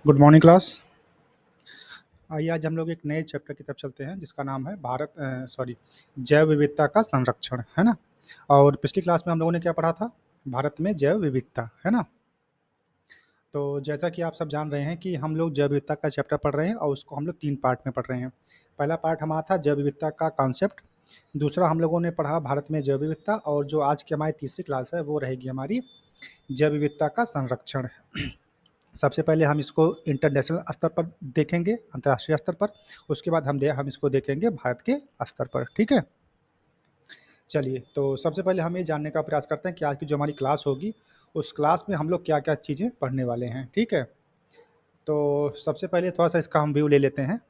Good morning class. आइए आज हम लोग एक नए चैप्टर की तरफ चलते हैं जिसका नाम है जैव विविधता का संरक्षण, है ना। और पिछली क्लास में हम लोगों ने क्या पढ़ा था? भारत में जैव विविधता, है ना। तो जैसा कि आप सब जान रहे हैं कि हम लोग जैव विविधता का चैप्टर पढ़ रहे हैं और उसको हम लोग 3 पार्ट में पढ़ रहे हैं। पहला पार्ट हमारा था जैव विविधता का कॉन्सेप्ट, दूसरा हम लोगों ने पढ़ा भारत में जैव विविधता, और जो आज की हमारी तीसरी क्लास है वो रहेगी हमारी जैव विविधता का संरक्षण। सबसे पहले हम इसको इंटरनेशनल स्तर पर देखेंगे, अंतर्राष्ट्रीय स्तर पर। उसके बाद हम इसको देखेंगे भारत के स्तर पर, ठीक है। चलिए, तो सबसे पहले हम ये जानने का प्रयास करते हैं कि आज की जो हमारी क्लास होगी उस क्लास में हम लोग क्या क्या चीज़ें पढ़ने वाले हैं, ठीक है। तो सबसे पहले थोड़ा सा इसका हम व्यू ले लेते हैं।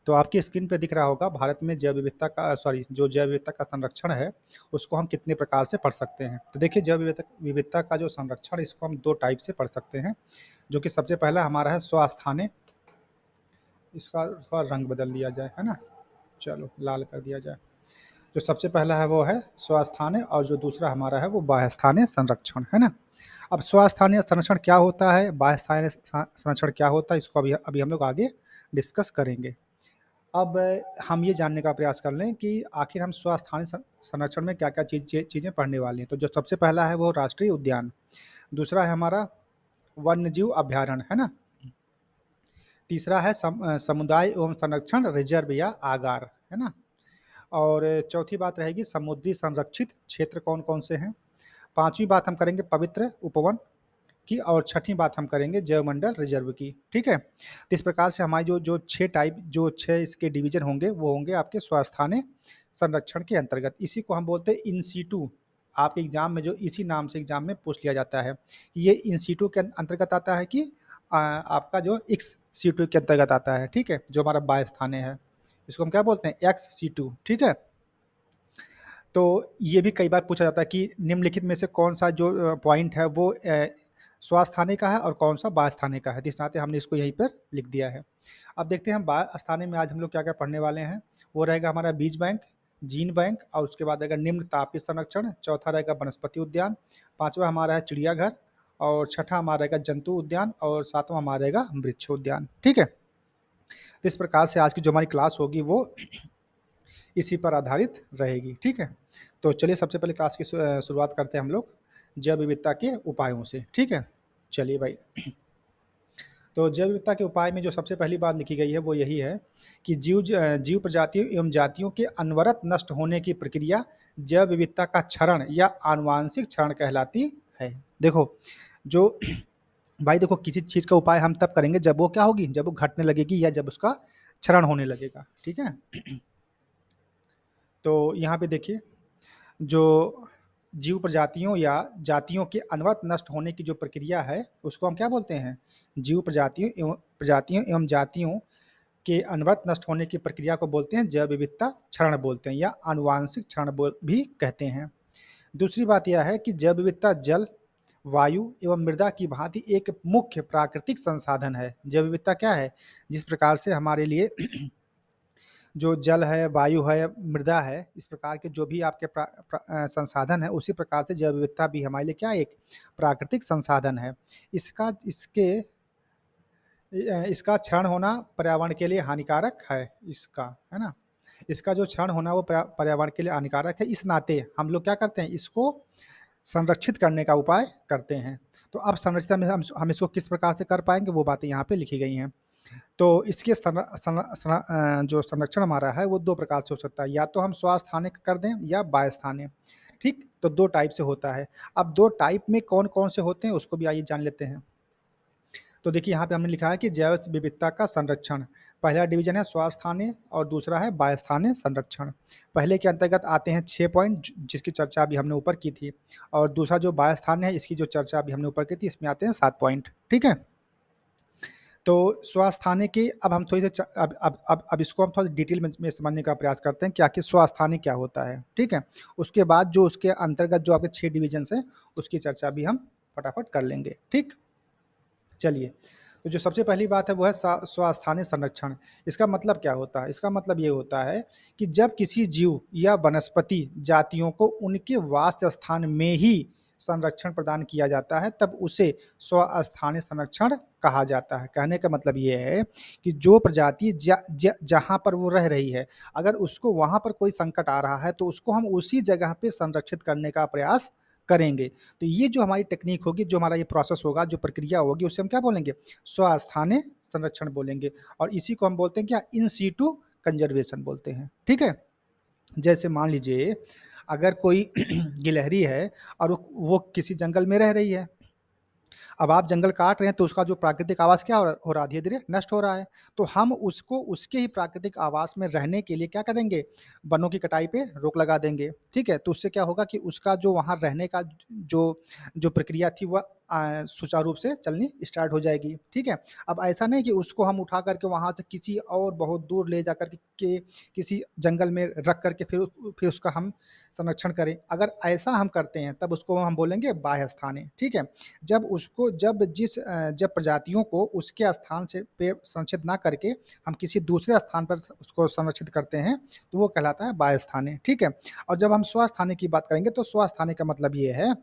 तो आपकी स्क्रीन पे दिख रहा होगा भारत में जो जैव विविधता का संरक्षण है उसको हम कितने प्रकार से पढ़ सकते हैं। तो देखिए, जैव विविधता विविधता का जो संरक्षण इसको हम 2 टाइप से पढ़ सकते हैं। जो कि सबसे पहला हमारा है स्वस्थानीय। इसका थोड़ा रंग बदल दिया जाए, है ना। चलो, लाल कर दिया जाए। जो सबसे पहला है वो है स्वस्थानीय, और जो दूसरा हमारा है वो बाह्यस्थानीय संरक्षण, है ना। अब स्वस्थानीय संरक्षण क्या होता है, बाह्यस्थानीय संरक्षण क्या होता है, इसको अभी अभी हम लोग आगे डिस्कस करेंगे। अब हम ये जानने का प्रयास कर लें कि आखिर हम स्वस्थानीय संरक्षण में क्या क्या चीज़ें पढ़ने वाली हैं। तो जो सबसे पहला है वो राष्ट्रीय उद्यान, दूसरा है हमारा वन्यजीव अभ्यारण्य, है ना। तीसरा है समुदाय एवं संरक्षण रिजर्व या आगार, है ना। और चौथी बात रहेगी समुद्री संरक्षित क्षेत्र कौन कौन से हैं। पांचवी बात हम करेंगे पवित्र उपवन की, और छठी बात हम करेंगे जैवमंडल रिजर्व की, ठीक है। तो इस प्रकार से हमारी जो छह इसके डिवीजन होंगे वो होंगे आपके स्वस्थानीय संरक्षण के अंतर्गत। इसी को हम बोलते हैं इन सीटू। आपके एग्जाम में जो इसी नाम से एग्जाम में पूछ लिया जाता है, ये इन सीटू के अंतर्गत आता है कि आपका जो एक्स सीटू के अंतर्गत आता है, ठीक है। जो हमारा बाय स्थानीय है इसको हम क्या बोलते हैं, एक्स सीटू, ठीक है। तो ये भी कई बार पूछा जाता है कि निम्नलिखित में से कौन सा जो पॉइंट है वो स्वस्थानीय का है और कौन सा बास्थानीय का है। तो इस नाते हमने इसको यहीं पर लिख दिया है। अब देखते हैं हम बास्थानीय में आज हम लोग क्या क्या पढ़ने वाले हैं। वो रहेगा हमारा बीज बैंक, जीन बैंक, और उसके बाद रहेगा निम्न तापीय संरक्षण, चौथा रहेगा वनस्पति उद्यान, पांचवा हमारा है चिड़ियाघर, और छठा हमारा रहेगा जंतु उद्यान, और सातवां हमारा रहेगा वृक्ष उद्यान, ठीक है। तो इस प्रकार से आज की जो हमारी क्लास होगी वो इसी पर आधारित रहेगी, ठीक है। तो चलिए सबसे पहले क्लास की शुरुआत करते हैं हम लोग जैव विविधता के उपायों से, ठीक है। चलिए भाई, तो जैव विविधता के उपाय में जो सबसे पहली बात लिखी गई है वो यही है कि जीव प्रजातियों एवं जातियों के अनवरत नष्ट होने की प्रक्रिया जैव विविधता का क्षरण या आनुवांशिक क्षरण कहलाती है। देखो, जो भाई देखो, किसी चीज़ का उपाय हम तब करेंगे जब वो क्या होगी, जब वो घटने लगेगी या जब उसका क्षरण होने लगेगा, ठीक है। तो यहाँ पे देखिए, जो जीव प्रजातियों या जातियों के अनवरत नष्ट होने की जो प्रक्रिया है उसको हम क्या बोलते हैं, जीव प्रजातियों एवं जातियों के अनवरत नष्ट होने की प्रक्रिया को बोलते हैं जैव विविधता क्षरण बोलते हैं, या आनुवांशिक क्षरण भी कहते हैं। दूसरी बात यह है कि जैव विविधता जल, वायु एवं मृदा की भांति एक मुख्य प्राकृतिक संसाधन है। जैव विविधता क्या है, जिस प्रकार से हमारे लिए जो जल है, वायु है, मृदा है, इस प्रकार के जो भी आपके संसाधन है, उसी प्रकार से जैव विविधता भी हमारे लिए क्या एक प्राकृतिक संसाधन है। इसका इसके इसका क्षरण होना पर्यावरण के लिए हानिकारक है, इसका, है ना। इसका जो क्षरण होना वो पर्यावरण के लिए हानिकारक है। इस नाते हम लोग क्या करते हैं, इसको संरक्षित करने का उपाय करते हैं। तो अब संरक्षण में हम इसको किस प्रकार से कर पाएंगे वो बातें यहाँ पे लिखी गई हैं। तो इसके जो संरक्षण हमारा है वो 2 प्रकार से हो सकता है, या तो हम स्वस्थानीय कर दें या बाह्यस्थानीय, ठीक। तो 2 टाइप से होता है। अब 2 टाइप में कौन कौन से होते हैं उसको भी आइए जान लेते हैं। तो देखिए, यहाँ पे हमने लिखा है कि जैव विविधता का संरक्षण, पहला डिवीजन है स्वस्थानीय और दूसरा है बाह्यस्थानीय संरक्षण। पहले के अंतर्गत आते हैं 6 पॉइंट जिसकी चर्चा अभी हमने ऊपर की थी, और दूसरा जो बाह्यस्थानीय है इसकी जो चर्चा अभी हमने ऊपर की थी इसमें आते हैं 7 पॉइंट, ठीक है। तो स्वस्थानीय की अब हम थोड़ी सी अब इसको हम थोड़ा डिटेल में समझने का प्रयास करते हैं कि आखिर स्वस्थानीय क्या होता है, ठीक है। उसके बाद जो उसके अंतर्गत जो आपके 6 डिवीजन है उसकी चर्चा भी हम फटाफट कर लेंगे, ठीक। चलिए, तो जो सबसे पहली बात है वो है स्वस्थानीय संरक्षण। इसका मतलब क्या होता है, इसका मतलब ये होता है कि जब किसी जीव या वनस्पति जातियों को उनके वास स्थान में ही संरक्षण प्रदान किया जाता है तब उसे स्वस्थानीय संरक्षण कहा जाता है। कहने का मतलब ये है कि जो प्रजाति जहाँ पर वो रह रही है, अगर उसको वहाँ पर कोई संकट आ रहा है तो उसको हम उसी जगह पे संरक्षित करने का प्रयास करेंगे। तो ये जो हमारी टेक्निक होगी, जो हमारा ये प्रोसेस होगा, जो प्रक्रिया होगी, उसे हम क्या बोलेंगे? स्वस्थानीय संरक्षण बोलेंगे। और इसी को हम बोलते हैं क्या? इन सीटू कंजर्वेशन बोलते हैं। ठीक है? जैसे मान लीजिए अगर कोई गिलहरी है और वो किसी जंगल में रह रही है। अब आप जंगल काट रहे हैं तो उसका जो प्राकृतिक आवास क्या हो रहा है? धीरे-धीरे नष्ट हो रहा है। तो हम उसको उसके ही प्राकृतिक आवास में रहने के लिए क्या करेंगे? वनों की कटाई पे रोक लगा देंगे। ठीक है? तो उससे क्या होगा कि उसका जो वहाँ रहने का जो जो प्रक्रिया थी वह सुचारू रूप से चलनी स्टार्ट हो जाएगी। ठीक है? अब ऐसा नहीं कि उसको हम उठा कर के वहाँ से किसी और बहुत दूर ले जाकर के किसी जंगल में रख कर के फिर उसका हम संरक्षण करें। अगर ऐसा हम करते हैं तब उसको हम बोलेंगे बाह्य स्थानीय। ठीक है? जब प्रजातियों को उसके स्थान से पे संरक्षित ना करके हम किसी दूसरे स्थान पर उसको संरक्षित करते हैं तो वो कहलाता है बाह्य स्थानीय। ठीक है? और जब हम स्वस्थानीय की बात करेंगे तो स्वस्थानीय का मतलब ये है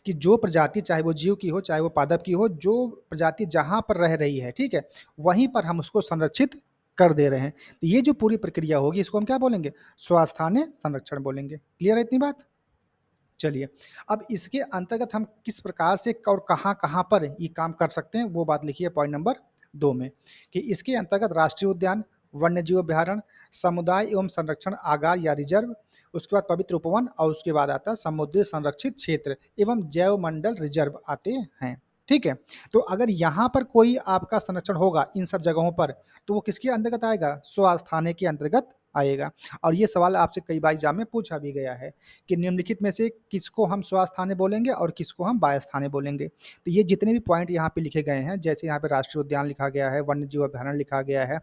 कि जो प्रजाति चाहे वो जीव की हो, चाहे वो पादप की हो, जो प्रजाति जहाँ पर रह रही है, ठीक है? वहीं पर हम उसको संरक्षित कर दे रहे हैं। तो ये जो पूरी प्रक्रिया होगी इसको हम क्या बोलेंगे? स्वस्थानीय संरक्षण बोलेंगे। क्लियर है इतनी बात? चलिए, अब इसके अंतर्गत हम किस प्रकार से और कहाँ-कहाँ पर ये काम कर सकते हैं, वो बात लिखिए पॉइंट नंबर 2 में, कि इसके अंतर्गत राष्ट्रीय उद्यान, वन्यजीव अभयारण्य, समुदाय एवं संरक्षण आगार या रिजर्व, उसके बाद पवित्र उपवन और उसके बाद आता है समुद्री संरक्षित क्षेत्र एवं जैव मंडल रिजर्व आते हैं। ठीक है? तो अगर यहाँ पर कोई आपका संरक्षण होगा इन सब जगहों पर, तो वो किसके अंतर्गत आएगा? स्वस्थानीय के अंतर्गत आएगा। और ये सवाल आपसे कई बार एग्ज़ाम में पूछा भी गया है कि निम्नलिखित में से किसको हम स्वस्थानीय बोलेंगे और किसको हम बाह्य स्थानीय बोलेंगे। तो ये जितने भी पॉइंट यहाँ पे लिखे गए हैं, जैसे यहाँ पे राष्ट्रीय उद्यान लिखा गया है, वन्यजीव अभयारण्य लिखा गया है,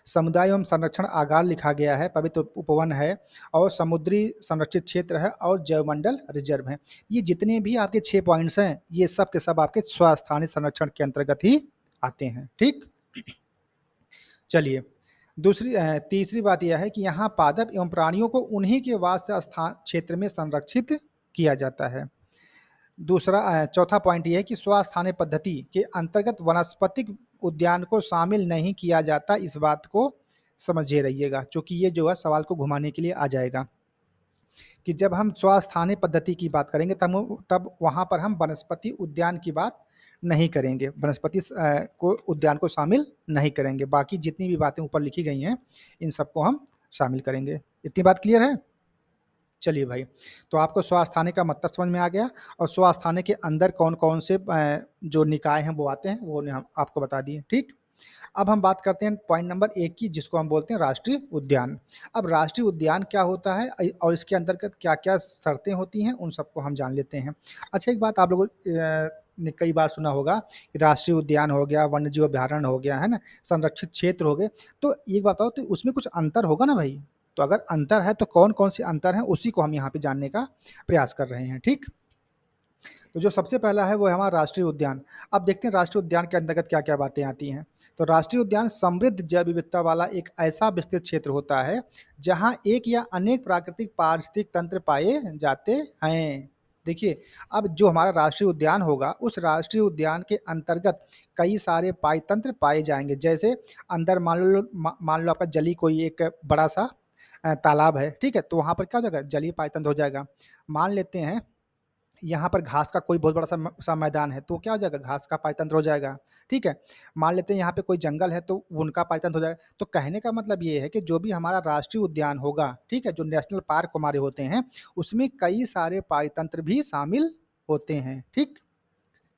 समुदाय एवं संरक्षण आगार लिखा गया है, पवित्र उपवन है और समुद्री संरक्षित क्षेत्र है और जैवमंडल रिजर्व है। ये जितने भी आपके 6 पॉइंट्स हैं, ये सब के सब आपके स्वस्थानीय संरक्षण के अंतर्गत ही आते हैं। ठीक? चलिए, तीसरी बात यह है कि यहाँ पादप एवं प्राणियों को उन्हीं के वास स्थान क्षेत्र में संरक्षित किया जाता है। चौथा पॉइंट ये है कि स्वस्थानीय पद्धति के अंतर्गत वनस्पतिक उद्यान को शामिल नहीं किया जाता, इस बात को समझे रहिएगा, क्योंकि ये जो है सवाल को घुमाने के लिए आ जाएगा कि जब हम स्वस्थानीय पद्धति की बात करेंगे तब वहाँ पर हम वनस्पति उद्यान की बात नहीं करेंगे, को उद्यान को शामिल नहीं करेंगे। बाकी जितनी भी बातें ऊपर लिखी गई हैं, इन सबको हम शामिल करेंगे। इतनी बात क्लियर है? चलिए भाई, तो आपको स्वस्थानीय का मतलब समझ में आ गया और स्वस्थानीय के अंदर कौन-कौन से जो निकाय हैं वो आते हैं, वो ने हम आपको बता दिए, ठीक? अब हम बात करते हैं पॉइंट नंबर 1 की, जिसको हम बोलते हैं राष्ट्रीय उद्यान। अब राष्ट्रीय उद्यान क्या होता है और इसके अंतर्गत क्या-क्या शर्तें होती हैं, उन सबको हम जान लेते हैं। अच्छा, एक बात आप लोगों ने कई बार सुना होगा कि राष्ट्रीय उद्यान हो गया, वन्यजीव अभयारण्य हो गया, है ना? संरक्षित क्षेत्र हो गए, तो एक बात बताओ, तो उसमें कुछ अंतर होगा ना भाई? तो अगर अंतर है तो कौन-कौन से अंतर हैं, उसी को हम यहाँ पे जानने का प्रयास कर रहे हैं, ठीक? तो जो सबसे पहला है वो है हमारा राष्ट्रीय उद्यान। अब देखते हैं राष्ट्रीय उद्यान के अंतर्गत क्या-क्या बातें आती हैं। तो राष्ट्रीय उद्यान समृद्ध जैव विविधता वाला एक ऐसा विस्तृत क्षेत्र होता है, जहाँ एक या अनेक प्राकृतिक पारिस्थितिक तंत्र पाए जाते हैं। देखिए, अब जो हमारा राष्ट्रीय उद्यान होगा, उस राष्ट्रीय उद्यान के अंतर्गत कई सारे पायतंत्र पाए जाएँगे। जैसे अंदर मान लो आपका जलीय कोई एक बड़ा-सा तालाब है, ठीक है? तो वहाँ पर क्या हो जाएगा? जलीय पायतंत्र हो जाएगा। मान लेते हैं यहाँ पर घास का कोई बहुत बड़ा सा मैदान है, तो क्या हो जाएगा? घास का पायतंत्र हो जाएगा, ठीक है? मान लेते हैं यहाँ पे कोई जंगल है, तो उनका पायतंत्र हो जाएगा। तो कहने का मतलब ये है कि जो भी हमारा राष्ट्रीय उद्यान होगा, ठीक है? जो नेशनल पार्क हमारे होते हैं, उसमें कई सारे पायतंत्र भी शामिल होते हैं, ठीक?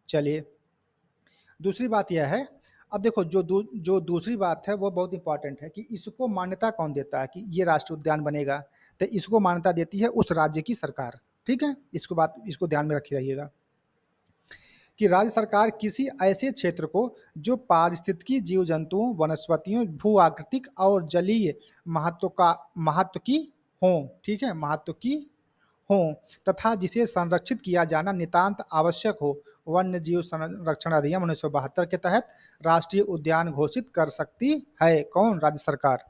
चलिए, दूसरी बात यह है, अब देखो जो दूसरी बात है वो बहुत इम्पोर्टेंट है कि इसको मान्यता कौन देता है कि ये राष्ट्रीय उद्यान बनेगा? तो इसको मान्यता देती है उस राज्य की सरकार, ठीक है? इसको ध्यान में रखे रहिएगा कि राज्य सरकार किसी ऐसे क्षेत्र को जो पारिस्थितिकी जीव-जंतुओं, वनस्पतियों, भू-आकृतिक और जलीय महत्व की हों, ठीक है? महत्व की हों तथा जिसे संरक्षित किया जाना नितांत आवश्यक हो, वन्य जीव संरक्षण अधिनियम 1972 के तहत राष्ट्रीय उद्यान घोषित कर सकती है। कौन? राज्य सरकार।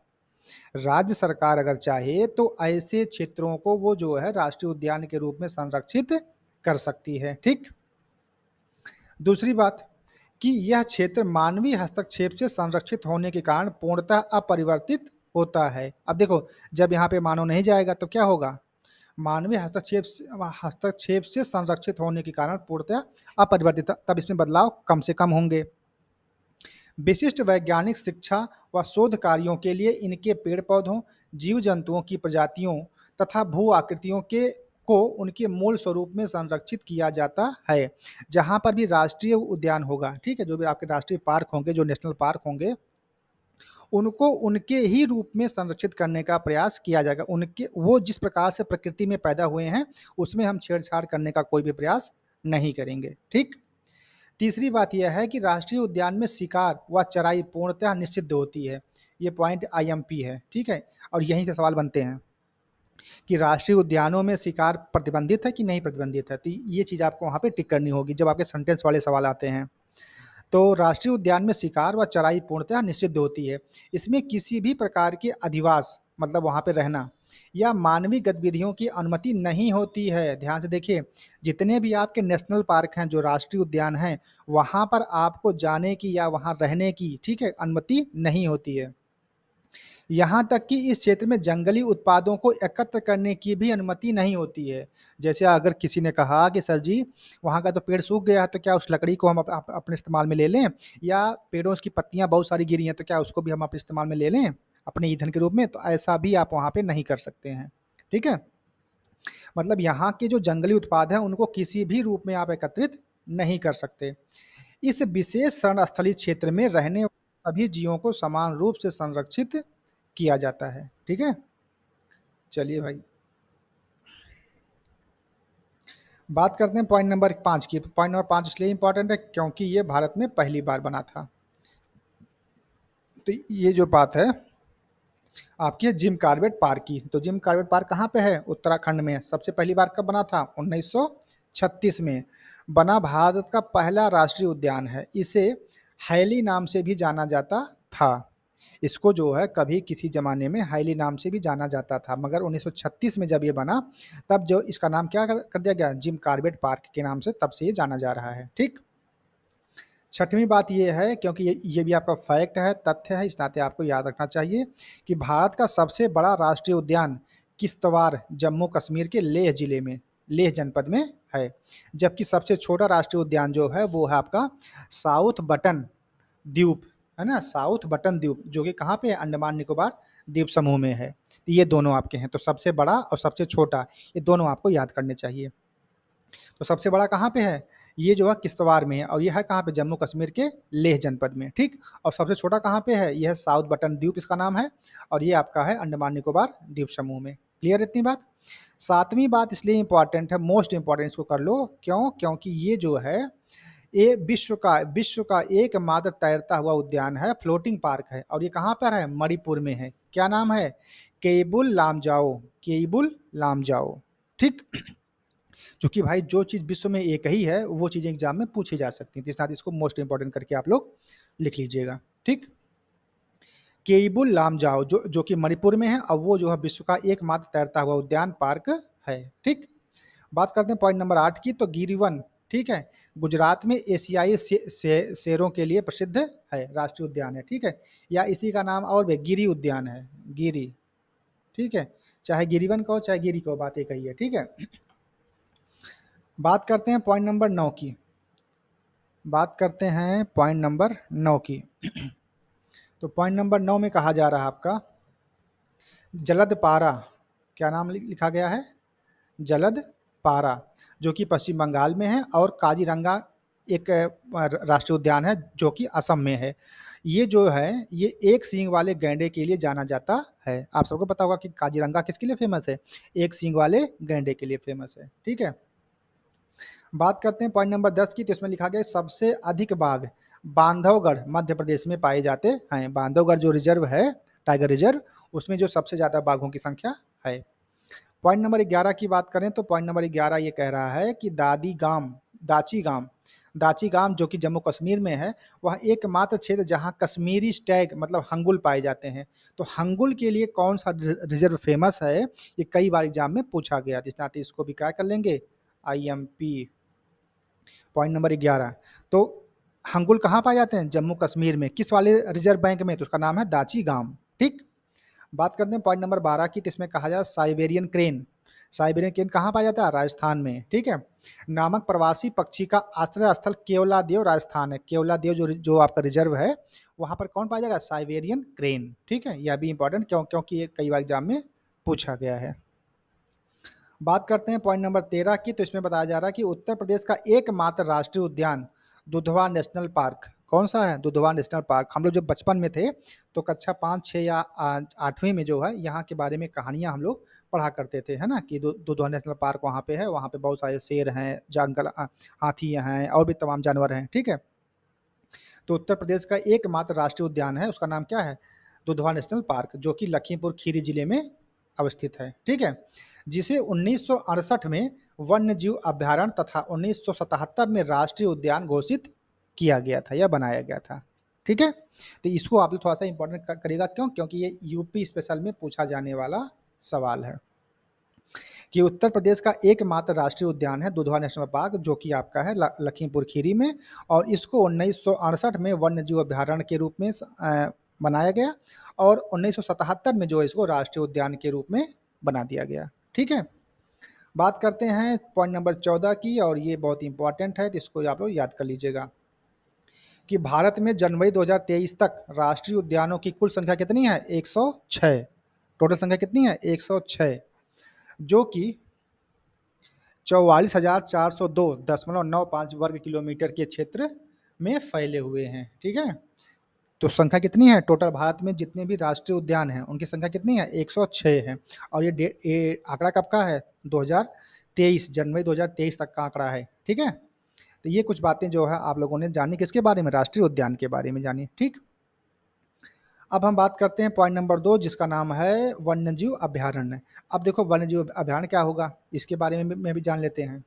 राज्य सरकार अगर चाहे तो ऐसे क्षेत्रों को वो जो है राष्ट्रीय उद्यान के रूप में संरक्षित कर सकती है। ठीक। दूसरी बात कि यह क्षेत्र मानवीय हस्तक्षेप से संरक्षित होने के कारण पूर्णतः अपरिवर्तित होता है। अब देखो, जब यहाँ पे मानव नहीं जाएगा तो क्या होगा? मानवीय हस्तक्षेप से संरक्षित होने के कारण पूर्णतः अपरिवर्तित, तब इसमें बदलाव कम से कम होंगे। विशिष्ट वैज्ञानिक शिक्षा व शोध कार्यों के लिए इनके पेड़ पौधों, जीव जंतुओं की प्रजातियों तथा भू आकृतियों के को उनके मूल स्वरूप में संरक्षित किया जाता है। जहाँ पर भी राष्ट्रीय उद्यान होगा, ठीक है, जो भी आपके राष्ट्रीय पार्क होंगे, जो नेशनल पार्क होंगे, उनको उनके ही रूप में संरक्षित करने का प्रयास किया जाएगा। उनके वो जिस प्रकार से प्रकृति में पैदा हुए हैं, उसमें हम छेड़छाड़ करने का कोई भी प्रयास नहीं करेंगे। ठीक। तीसरी बात यह है कि राष्ट्रीय उद्यान में शिकार व चराई पूर्णतः निषिद्ध होती है। ये पॉइंट आईएमपी है। ठीक है। और यहीं से सवाल बनते हैं कि राष्ट्रीय उद्यानों में शिकार प्रतिबंधित है कि नहीं प्रतिबंधित है, तो ये चीज़ आपको वहाँ पे टिक करनी होगी जब आपके सेंटेंस वाले सवाल आते हैं। तो राष्ट्रीय उद्यान में शिकार व चराई पूर्णतः निषिद्ध होती है। इसमें किसी भी प्रकार के अधिवास, मतलब वहाँ पे रहना, या मानवीय गतिविधियों की अनुमति नहीं होती है। ध्यान से देखिए, जितने भी आपके नेशनल पार्क हैं, जो राष्ट्रीय उद्यान हैं, वहाँ पर आपको जाने की या वहाँ रहने की, ठीक है, अनुमति नहीं होती है। यहाँ तक कि इस क्षेत्र में जंगली उत्पादों को एकत्र करने की भी अनुमति नहीं होती है। जैसे अगर किसी ने कहा कि सर जी, वहाँ का तो पेड़ सूख गया है, तो क्या उस लकड़ी को हम अपने इस्तेमाल में ले लें, या पेड़ों की पत्तियाँ बहुत सारी गिरी हैं, तो क्या उसको भी हम अपने इस्तेमाल में ले लें अपने ईंधन के रूप में, तो ऐसा भी आप वहाँ पे नहीं कर सकते हैं। ठीक है। मतलब यहाँ के जो जंगली उत्पाद हैं, उनको किसी भी रूप में आप एकत्रित नहीं कर सकते। इस विशेष शरण स्थली क्षेत्र में रहने वाले सभी जीवों को समान रूप से संरक्षित किया जाता है। ठीक है। चलिए भाई, बात करते हैं पॉइंट नंबर 5 की। पॉइंट नंबर 5 इसलिए इंपॉर्टेंट है क्योंकि ये भारत में पहली बार बना था। तो ये जो बात है आपकी है जिम कॉर्बेट पार्क की। तो जिम कॉर्बेट पार्क कहाँ पे है? उत्तराखंड में। सबसे पहली बार कब बना था? 1936 में बना। भारत का पहला राष्ट्रीय उद्यान है। इसे हैली नाम से भी जाना जाता था। इसको जो है कभी किसी ज़माने में हैली नाम से भी जाना जाता था, मगर 1936 में जब ये बना, तब जो इसका नाम क्या कर दिया गया? जिम कॉर्बेट पार्क के नाम से तब से ये जाना जा रहा है। ठीक। छठवीं बात ये है, क्योंकि ये भी आपका फैक्ट है, तथ्य है, इस नाते आपको याद रखना चाहिए कि भारत का सबसे बड़ा राष्ट्रीय उद्यान किश्तवाड़ जम्मू कश्मीर के लेह जिले में, लेह जनपद में है। जबकि सबसे छोटा राष्ट्रीय उद्यान जो है वो है आपका साउथ बटन द्वीप, है ना, साउथ बटन द्वीप, जो कि कहाँ पे है? अंडमान निकोबार द्वीप समूह में है। ये दोनों आपके हैं। तो सबसे बड़ा और सबसे छोटा, ये दोनों आपको याद करने चाहिए। तो सबसे बड़ा कहाँ पे है? ये जो है किश्तवाड़ में है, और ये है कहाँ पे? जम्मू कश्मीर के लेह जनपद में। ठीक। और सबसे छोटा कहाँ पे है? यह है साउथ बटन द्वीप, इसका नाम है, और ये आपका है अंडमान निकोबार द्वीप समूह में। क्लियर इतनी बात? सातवीं बात इसलिए इंपॉर्टेंट है, मोस्ट इंपॉर्टेंट, इसको कर लो। क्यों? क्योंकि ये जो है ये विश्व का एकमात्र तैरता हुआ उद्यान है, फ्लोटिंग पार्क है, और ये कहाँ पर है? मणिपुर में है। क्या नाम है? केबुल लामजाओ, केबुल लामजाओ। ठीक। क्योंकि भाई जो चीज़ विश्व में एक ही है, वो चीज़ें एग्जाम में पूछी जा सकती हैं, तो इस साथ इसको मोस्ट इंपॉर्टेंट करके आप लोग लिख लीजिएगा। ठीक। केबुल लामजाओ जो कि मणिपुर में है, और वो जो है विश्व का एकमात्र तैरता हुआ उद्यान पार्क है। ठीक। बात करते हैं पॉइंट नंबर 8 की। तो गिरिवन, ठीक है, गुजरात में एशियाई शेरों के लिए प्रसिद्ध है, राष्ट्रीय उद्यान है। ठीक है। या इसी का नाम और भी गिरी उद्यान है, गिरी। ठीक है। चाहे गिरिवन कहो चाहे गिरी कहो, बात एक ही है। ठीक है। बात करते हैं पॉइंट नंबर 9 की। बात करते हैं पॉइंट नंबर 9 की। तो पॉइंट नंबर 9 में कहा जा रहा है आपका जलद पारा। क्या नाम लिखा गया है? जलद पारा, जो कि पश्चिम बंगाल में है, और काजीरंगा एक राष्ट्रीय उद्यान है जो कि असम में है। ये जो है ये एक सींग वाले गैंडे के लिए जाना जाता है। आप सबको पता होगा कि काजीरंगा किसके लिए फेमस है? एक सींग वाले गैंडे के लिए फेमस है। ठीक है। बात करते हैं पॉइंट नंबर 10 की। तो इसमें लिखा गया सबसे अधिक बाघ बांधवगढ़ मध्य प्रदेश में पाए जाते हैं। बांधवगढ़ जो रिजर्व है, टाइगर रिजर्व, उसमें जो सबसे ज़्यादा बाघों की संख्या है। पॉइंट नंबर 11 की बात करें तो पॉइंट नंबर 11 ये कह रहा है कि दाची गांव जो कि जम्मू कश्मीर में है, वह एकमात्र क्षेत्र जहां कश्मीरी स्टैग मतलब हंगुल पाए जाते हैं। तो हंगुल के लिए कौन सा रिजर्व फेमस है, ये कई बार एग्जाम में पूछा गया, जिस नाते इसको भी क्या कर लेंगे, IMP। पॉइंट नंबर 11, तो हंगुल कहाँ पाए जाते हैं? जम्मू कश्मीर में। किस वाले रिजर्व बैंक में? तो उसका नाम है दाची गांव। ठीक। बात करते हैं पॉइंट नंबर 12 की, तो इसमें कहा जाए साइबेरियन क्रेन। साइबेरियन क्रेन कहाँ पाया जाता है? राजस्थान में। ठीक है। नामक प्रवासी पक्षी का आश्रय स्थल केवलादेव राजस्थान है। केवलादेव जो जो आपका रिजर्व है, वहां पर कौन पाया जाएगा? Siberian crane. ठीक है, यह भी इंपॉर्टेंट क्योंकि ये कई बार एग्जाम में पूछा गया है। बात करते हैं पॉइंट नंबर 13 की, तो इसमें बताया जा रहा है कि उत्तर प्रदेश का एकमात्र राष्ट्रीय उद्यान दुधवा नेशनल पार्क कौन सा है? Dudhwa national park. हम लोग जब बचपन में थे तो कक्षा 5, 6 या 8वीं में जो है यहाँ के बारे में कहानियां हम लोग पढ़ा करते थे, है ना, कि दुधवा नेशनल पार्क वहाँ पे है, वहाँ पे बहुत सारे शेर हैं, जंगल हाथी हैं और भी तमाम जानवर हैं। ठीक है। तो उत्तर प्रदेश का एकमात्र राष्ट्रीय उद्यान है, उसका नाम क्या है? दुधवा नेशनल पार्क, जो कि लखीमपुर खीरी जिले में अवस्थित है। ठीक है। जिसे 1968 में वन्य जीव अभ्यारण्य तथा 1977 में राष्ट्रीय उद्यान घोषित किया गया था या बनाया गया था। ठीक है। तो इसको आप लोग थोड़ा सा इंपॉर्टेंट करेगा, क्यों? क्योंकि ये यूपी स्पेशल में पूछा जाने वाला सवाल है कि उत्तर प्रदेश का एकमात्र राष्ट्रीय उद्यान है दुधवा नेशनल पार्क, जो कि आपका है लखीमपुर खीरी में, और इसको 1968 में वन्य जीव अभ्यारण्य के रूप में बनाया गया, और 1977 में जो है इसको राष्ट्रीय उद्यान के रूप में बना दिया गया। ठीक है। बात करते हैं पॉइंट नंबर 14 की, और ये बहुत इंपॉर्टेंट है, तो इसको आप लोग याद कर लीजिएगा कि भारत में जनवरी 2023 तक राष्ट्रीय उद्यानों की कुल संख्या कितनी है? 106। टोटल संख्या कितनी है? 106, जो कि 44,402.95 वर्ग किलोमीटर के क्षेत्र में फैले हुए हैं। ठीक है। तो संख्या कितनी है? टोटल भारत में जितने भी राष्ट्रीय उद्यान हैं उनकी संख्या कितनी है? 106 है। और ये आंकड़ा कब का है? 2023, जनवरी 2023 तक का आंकड़ा है। ठीक है। तो ये कुछ बातें जो है आप लोगों ने जानी, किसके बारे में? राष्ट्रीय उद्यान के बारे में जानी। ठीक। अब हम बात करते हैं पॉइंट नंबर 2, जिसका नाम है वन्यजीव अभ्यारण्य। अब देखो वन्यजीव अभ्यारण्य क्या होगा, इसके बारे में भी जान लेते हैं।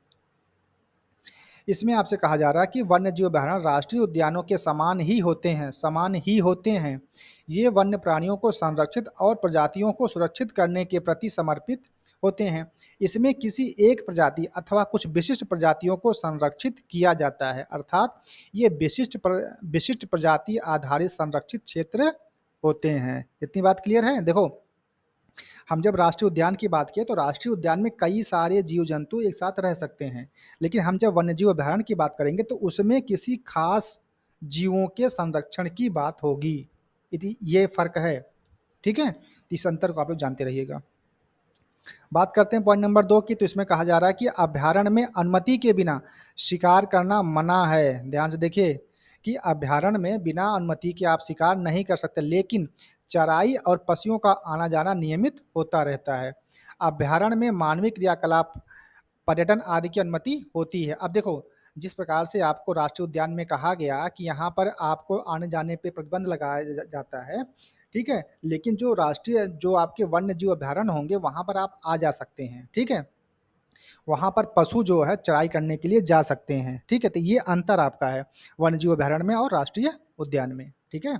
इसमें आपसे कहा जा रहा है कि वन्य जीव अभयारण्य राष्ट्रीय उद्यानों के समान ही होते हैं, समान ही होते हैं। ये वन्य प्राणियों को संरक्षित और प्रजातियों को सुरक्षित करने के प्रति समर्पित होते हैं। इसमें किसी एक प्रजाति अथवा कुछ विशिष्ट प्रजातियों को संरक्षित किया जाता है, अर्थात ये विशिष्ट प्रजाति आधारित संरक्षित क्षेत्र होते हैं। इतनी बात क्लियर है? देखो, हम जब राष्ट्रीय उद्यान की बात किए तो राष्ट्रीय उद्यान में कई सारे जीव जंतु एक साथ रह सकते हैं, लेकिन हम जब वन्यजीव अभयारण्य की बात करेंगे तो उसमें किसी खास जीवों के संरक्षण की बात होगी। ये फर्क है। ठीक है। इस अंतर को आप लोग जानते रहिएगा। बात करते हैं पॉइंट नंबर 2 की, तो इसमें कहा जा रहा है कि अभयारण्य में अनुमति के बिना शिकार करना मना है। ध्यान से देखिए कि अभयारण्य में बिना अनुमति के आप शिकार नहीं कर सकते, लेकिन चराई और पशुओं का आना जाना नियमित होता रहता है। अभयारण्य में मानवीय क्रियाकलाप, पर्यटन आदि की अनुमति होती है। अब देखो, जिस प्रकार से आपको राष्ट्रीय उद्यान में कहा गया कि यहाँ पर आपको आने जाने पे प्रतिबंध लगाया जाता है, ठीक है, लेकिन जो राष्ट्रीय जो आपके वन्य जीव अभयारण्य होंगे वहाँ पर आप आ जा सकते हैं। ठीक है। वहाँ पर पशु जो है चराई करने के लिए जा सकते हैं। ठीक है। तो ये अंतर आपका है वन्य जीव अभयारण्य में और राष्ट्रीय उद्यान में। ठीक है।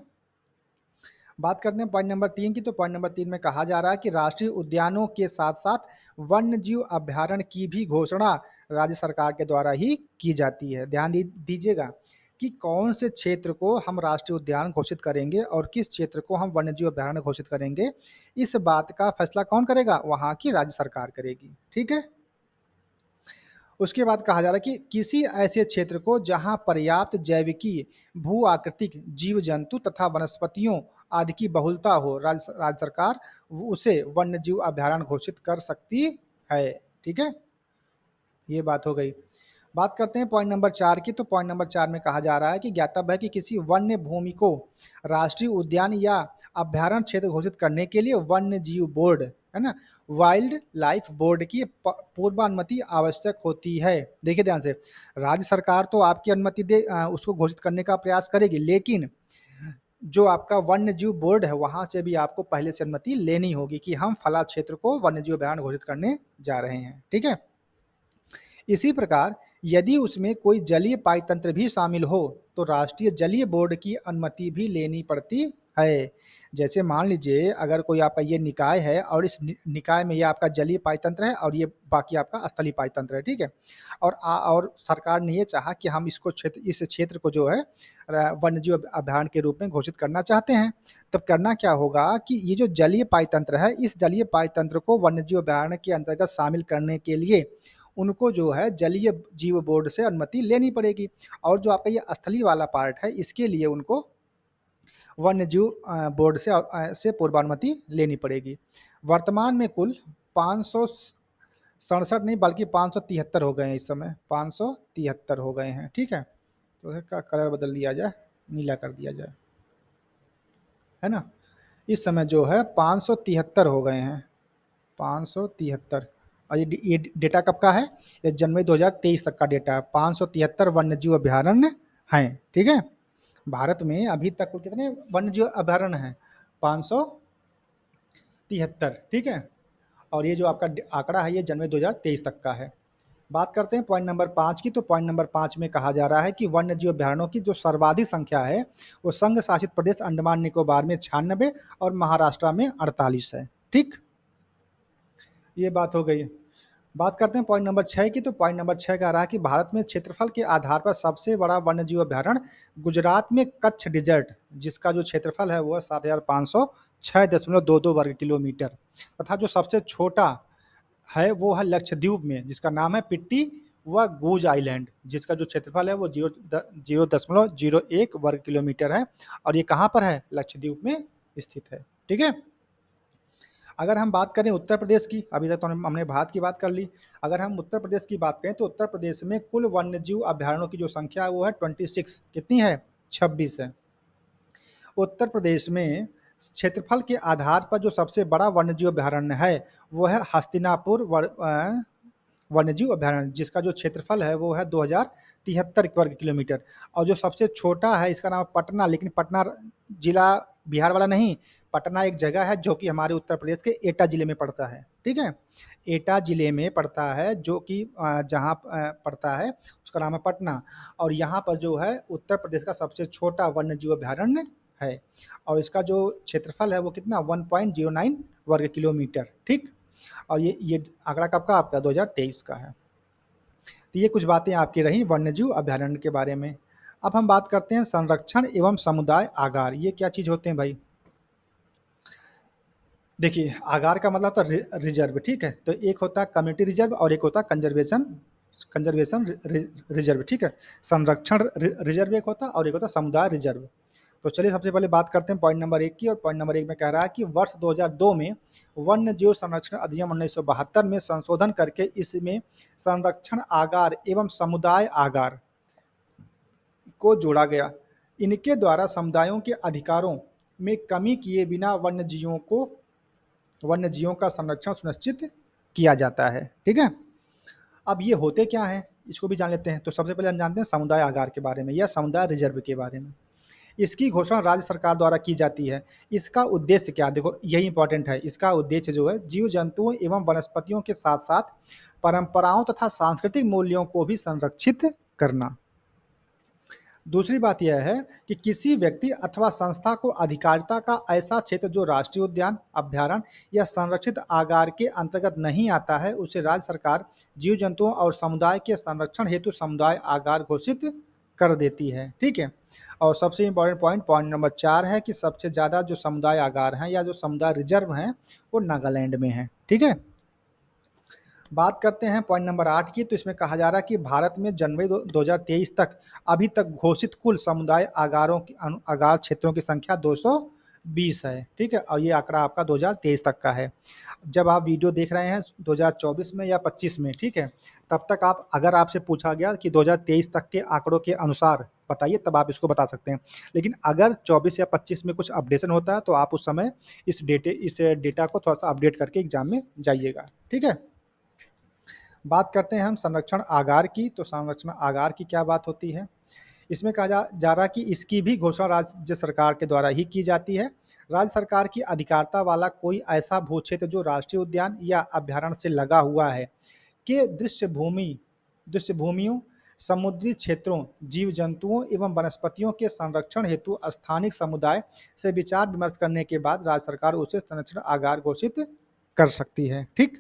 बात करते हैं पॉइंट नंबर 3 की, तो पॉइंट नंबर 3 में कहा जा रहा है कि राष्ट्रीय उद्यानों के साथ साथ वन्य जीव अभयारण्य की भी घोषणा राज्य सरकार के द्वारा ही की जाती है। ध्यान दीजिएगा कि कौन से क्षेत्र को हम राष्ट्रीय उद्यान घोषित करेंगे और किस क्षेत्र को हम वन्य जीव अभयारण्य घोषित करेंगे, इस बात का फैसला कौन करेगा? वहाँ की राज्य सरकार करेगी। ठीक है। उसके बाद कहा जा रहा है कि किसी ऐसे क्षेत्र को जहां पर्याप्त जैविकी, भू आकृतिक, जीव जंतु तथा वनस्पतियों आदि की बहुलता हो, राज्य सरकार उसे वन्य जीव अभयारण्य घोषित कर सकती है। ठीक है। ये बात हो गई। बात करते हैं पॉइंट नंबर 4 की, तो पॉइंट नंबर 4 में कहा जा रहा है कि ज्ञातव्य है कि किसी वन्य भूमि को राष्ट्रीय उद्यान या अभयारण्य क्षेत्र घोषित करने के लिए वन्य जीव बोर्ड, है ना, वाइल्ड लाइफ बोर्ड की पूर्वानुमति आवश्यक होती है। देखिए ध्यान से, राज्य सरकार तो आपकी अनुमति उसको घोषित करने का प्रयास करेगी, लेकिन जो आपका वन्य जीव बोर्ड है वहां से भी आपको पहले से अनुमति लेनी होगी कि हम फला क्षेत्र को वन्य जीव अभयारण्य घोषित करने जा रहे हैं। ठीक है। इसी प्रकार यदि उसमें कोई जलीय पाइप तंत्र भी शामिल हो तो राष्ट्रीय जलीय बोर्ड की अनुमति भी लेनी पड़ती है। जैसे मान लीजिए अगर कोई आपका ये निकाय है और इस निकाय में ये आपका जलीय पायतंत्र है और ये बाकी आपका स्थलीय पायतंत्र है, ठीक है? और सरकार ने ये चाहा कि हम इस क्षेत्र को जो है वन्यजीव अभयारण्य के रूप में घोषित करना चाहते हैं। तब करना क्या होगा कि ये जो जलीय पायतंत्र है, इस जलीय पायतंत्र को वन्यजीव अभयारण्य के अंतर्गत शामिल करने के लिए उनको जो है जलीय जीव बोर्ड से अनुमति लेनी पड़ेगी। और जो आपका ये स्थलीय वाला पार्ट है, इसके लिए उनको वन्यजीव बोर्ड से पूर्वानुमति लेनी पड़ेगी। वर्तमान में कुल 567 नहीं बल्कि 573 हो गए हैं इस समय, 573 हो गए हैं, ठीक है? तो इसका कलर बदल दिया जाए, नीला कर दिया जाए, है ना? इस समय जो है 573 हो गए हैं, 573। और ये डेटा कब का है? ये जनवरी 2023 तक का डेटा है। 573 वन्यजीव अभयारण्य हैं, ठीक है? भारत में अभी तक कुल कितने वन्यजीव अभयारण्य हैं? 573, ठीक है? और ये जो आपका आंकड़ा है ये जनवरी 2023 तक का है। बात करते हैं पॉइंट नंबर 5 की। तो पॉइंट नंबर 5 में कहा जा रहा है कि वन्यजीव अभयारण्यों की जो सर्वाधिक संख्या है वो संघ शासित प्रदेश अंडमान निकोबार में 96 और महाराष्ट्र में 48 है, ठीक? ये बात हो गई। बात करते हैं पॉइंट नंबर 6 की। तो पॉइंट नंबर 6 कह रहा है कि भारत में क्षेत्रफल के आधार पर सबसे बड़ा वन्यजीव अभयारण्य गुजरात में कच्छ डिजर्ट, जिसका जो क्षेत्रफल है वो 7506.22 वर्ग किलोमीटर, तथा जो सबसे छोटा है वो है लक्षद्वीप में, जिसका नाम है पिट्टी व गूज आइलैंड, जिसका जो क्षेत्रफल है वो 0.01 वर्ग किलोमीटर है। और ये कहाँ पर है? लक्षद्वीप में स्थित है, ठीक है? अगर हम बात करें उत्तर प्रदेश की, अभी तक तो हमने भारत की बात कर ली। अगर हम उत्तर प्रदेश की बात करें तो उत्तर प्रदेश में कुल वन्यजीव अभयारण्यों की जो संख्या है वो है 26। कितनी है? 26 है। उत्तर प्रदेश में क्षेत्रफल के आधार पर जो सबसे बड़ा वन्यजीव अभयारण्य है वो है हस्तिनापुर वन्यजीव अभयारण्य, जिसका जो क्षेत्रफल है वो है 2073 वर्ग किलोमीटर। और जो सबसे छोटा है इसका नाम है पटना, लेकिन पटना जिला बिहार वाला नहीं, पटना एक जगह है जो कि हमारे उत्तर प्रदेश के एटा जिले में पड़ता है, ठीक है? एटा जिले में पड़ता है, जो कि जहाँ पड़ता है उसका नाम है पटना। और यहाँ पर जो है उत्तर प्रदेश का सबसे छोटा वन्यजीव अभयारण्य है। और इसका जो क्षेत्रफल है वो कितना? 1.09 वर्ग किलोमीटर, ठीक? और ये आंकड़ा कब का? आपका 2023 का है। तो ये कुछ बातें आपकी रही वन्यजीव अभयारण्य के बारे में। अब हम बात करते हैं संरक्षण एवं समुदाय आगार। ये क्या चीज़ होते हैं भाई? देखिए, आगार का मतलब होता है रिजर्व, ठीक है? तो एक होता है कम्युनिटी रिजर्व और एक होता है कंजर्वेशन कंजर्वेशन रिजर्व, ठीक है? संरक्षण रिजर्व एक होता है और एक होता है समुदाय रिजर्व। तो चलिए सबसे पहले बात करते हैं पॉइंट नंबर 1 की। और पॉइंट नंबर 1 में कह रहा है कि वर्ष 2002 में वन्य जीव संरक्षण अधिनियम 1972 में संशोधन करके इसमें संरक्षण आगार एवं समुदाय आगार को जोड़ा गया। इनके द्वारा समुदायों के अधिकारों में कमी किए बिना वन्यजीवों का संरक्षण सुनिश्चित किया जाता है, ठीक है? अब ये होते क्या हैं इसको भी जान लेते हैं। तो सबसे पहले हम जानते हैं समुदाय आगार के बारे में या समुदाय रिजर्व के बारे में। इसकी घोषणा राज्य सरकार द्वारा की जाती है। इसका उद्देश्य क्या? देखो यही इंपॉर्टेंट है। इसका उद्देश्य जो है जीव जंतुओं एवं वनस्पतियों के साथ साथ परंपराओं तथा सांस्कृतिक मूल्यों को भी संरक्षित करना। दूसरी बात यह है कि किसी व्यक्ति अथवा संस्था को अधिकारिता का ऐसा क्षेत्र जो राष्ट्रीय उद्यान, अभ्यारण्य या संरक्षित आगार के अंतर्गत नहीं आता है, उसे राज्य सरकार जीव जंतुओं और समुदाय के संरक्षण हेतु समुदाय आगार घोषित कर देती है, ठीक है? और सबसे इम्पोर्टेंट पॉइंट नंबर 4 है कि सबसे ज़्यादा जो समुदाय आगार हैं या जो समुदाय रिजर्व हैं वो नागालैंड में हैं, ठीक है? बात करते हैं पॉइंट नंबर 8 की। तो इसमें कहा जा रहा है कि भारत में जनवरी 2023 तक अभी तक घोषित कुल समुदाय आगार क्षेत्रों की संख्या 220 है, ठीक है? और ये आंकड़ा आपका 2023 तक का है। जब आप वीडियो देख रहे हैं 2024 में या 25 में, ठीक है, तब तक आप अगर आपसे पूछा गया कि 2023 तक के आंकड़ों के अनुसार बताइए, तब आप इसको बता सकते हैं। लेकिन अगर 24 या 25 में कुछ अपडेशन होता है तो आप उस समय इस डेटा को थोड़ा सा अपडेट करके एग्जाम में जाइएगा, ठीक है? बात करते हैं हम संरक्षण आगार की। तो संरक्षण आगार की क्या बात होती है? इसमें कहा जा रहा है कि इसकी भी घोषणा राज्य सरकार के द्वारा ही की जाती है। राज्य सरकार की अधिकारिता वाला कोई ऐसा भू क्षेत्र जो राष्ट्रीय उद्यान या अभ्यारण्य से लगा हुआ है के दृश्य भूमियों समुद्री क्षेत्रों, जीव जंतुओं एवं वनस्पतियों के संरक्षण हेतु स्थानिक समुदाय से विचार विमर्श करने के बाद राज्य सरकार उसे संरक्षण आगार घोषित कर सकती है। ठीक।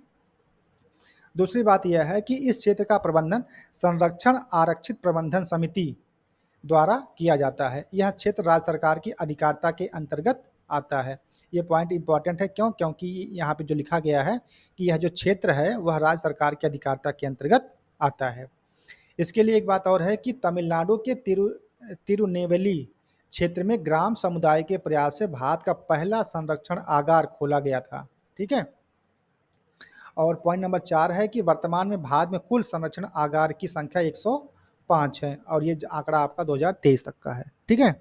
दूसरी बात यह है कि इस क्षेत्र का प्रबंधन संरक्षण आरक्षित प्रबंधन समिति द्वारा किया जाता है। यह क्षेत्र राज्य सरकार की अधिकारिता के अंतर्गत आता है। ये पॉइंट इंपॉर्टेंट है, क्यों? क्योंकि यहाँ पे जो लिखा गया है कि यह जो क्षेत्र है वह राज्य सरकार की अधिकारिता के अंतर्गत आता है। इसके लिए एक बात और है कि तमिलनाडु के तिरुनेवेली क्षेत्र में ग्राम समुदाय के प्रयास से भारत का पहला संरक्षण आगार खोला गया था। ठीक है। और पॉइंट नंबर 4 है कि वर्तमान में भारत में कुल संरक्षण आगार की संख्या 105 है और ये आंकड़ा आपका 2023 तक का है। ठीक है।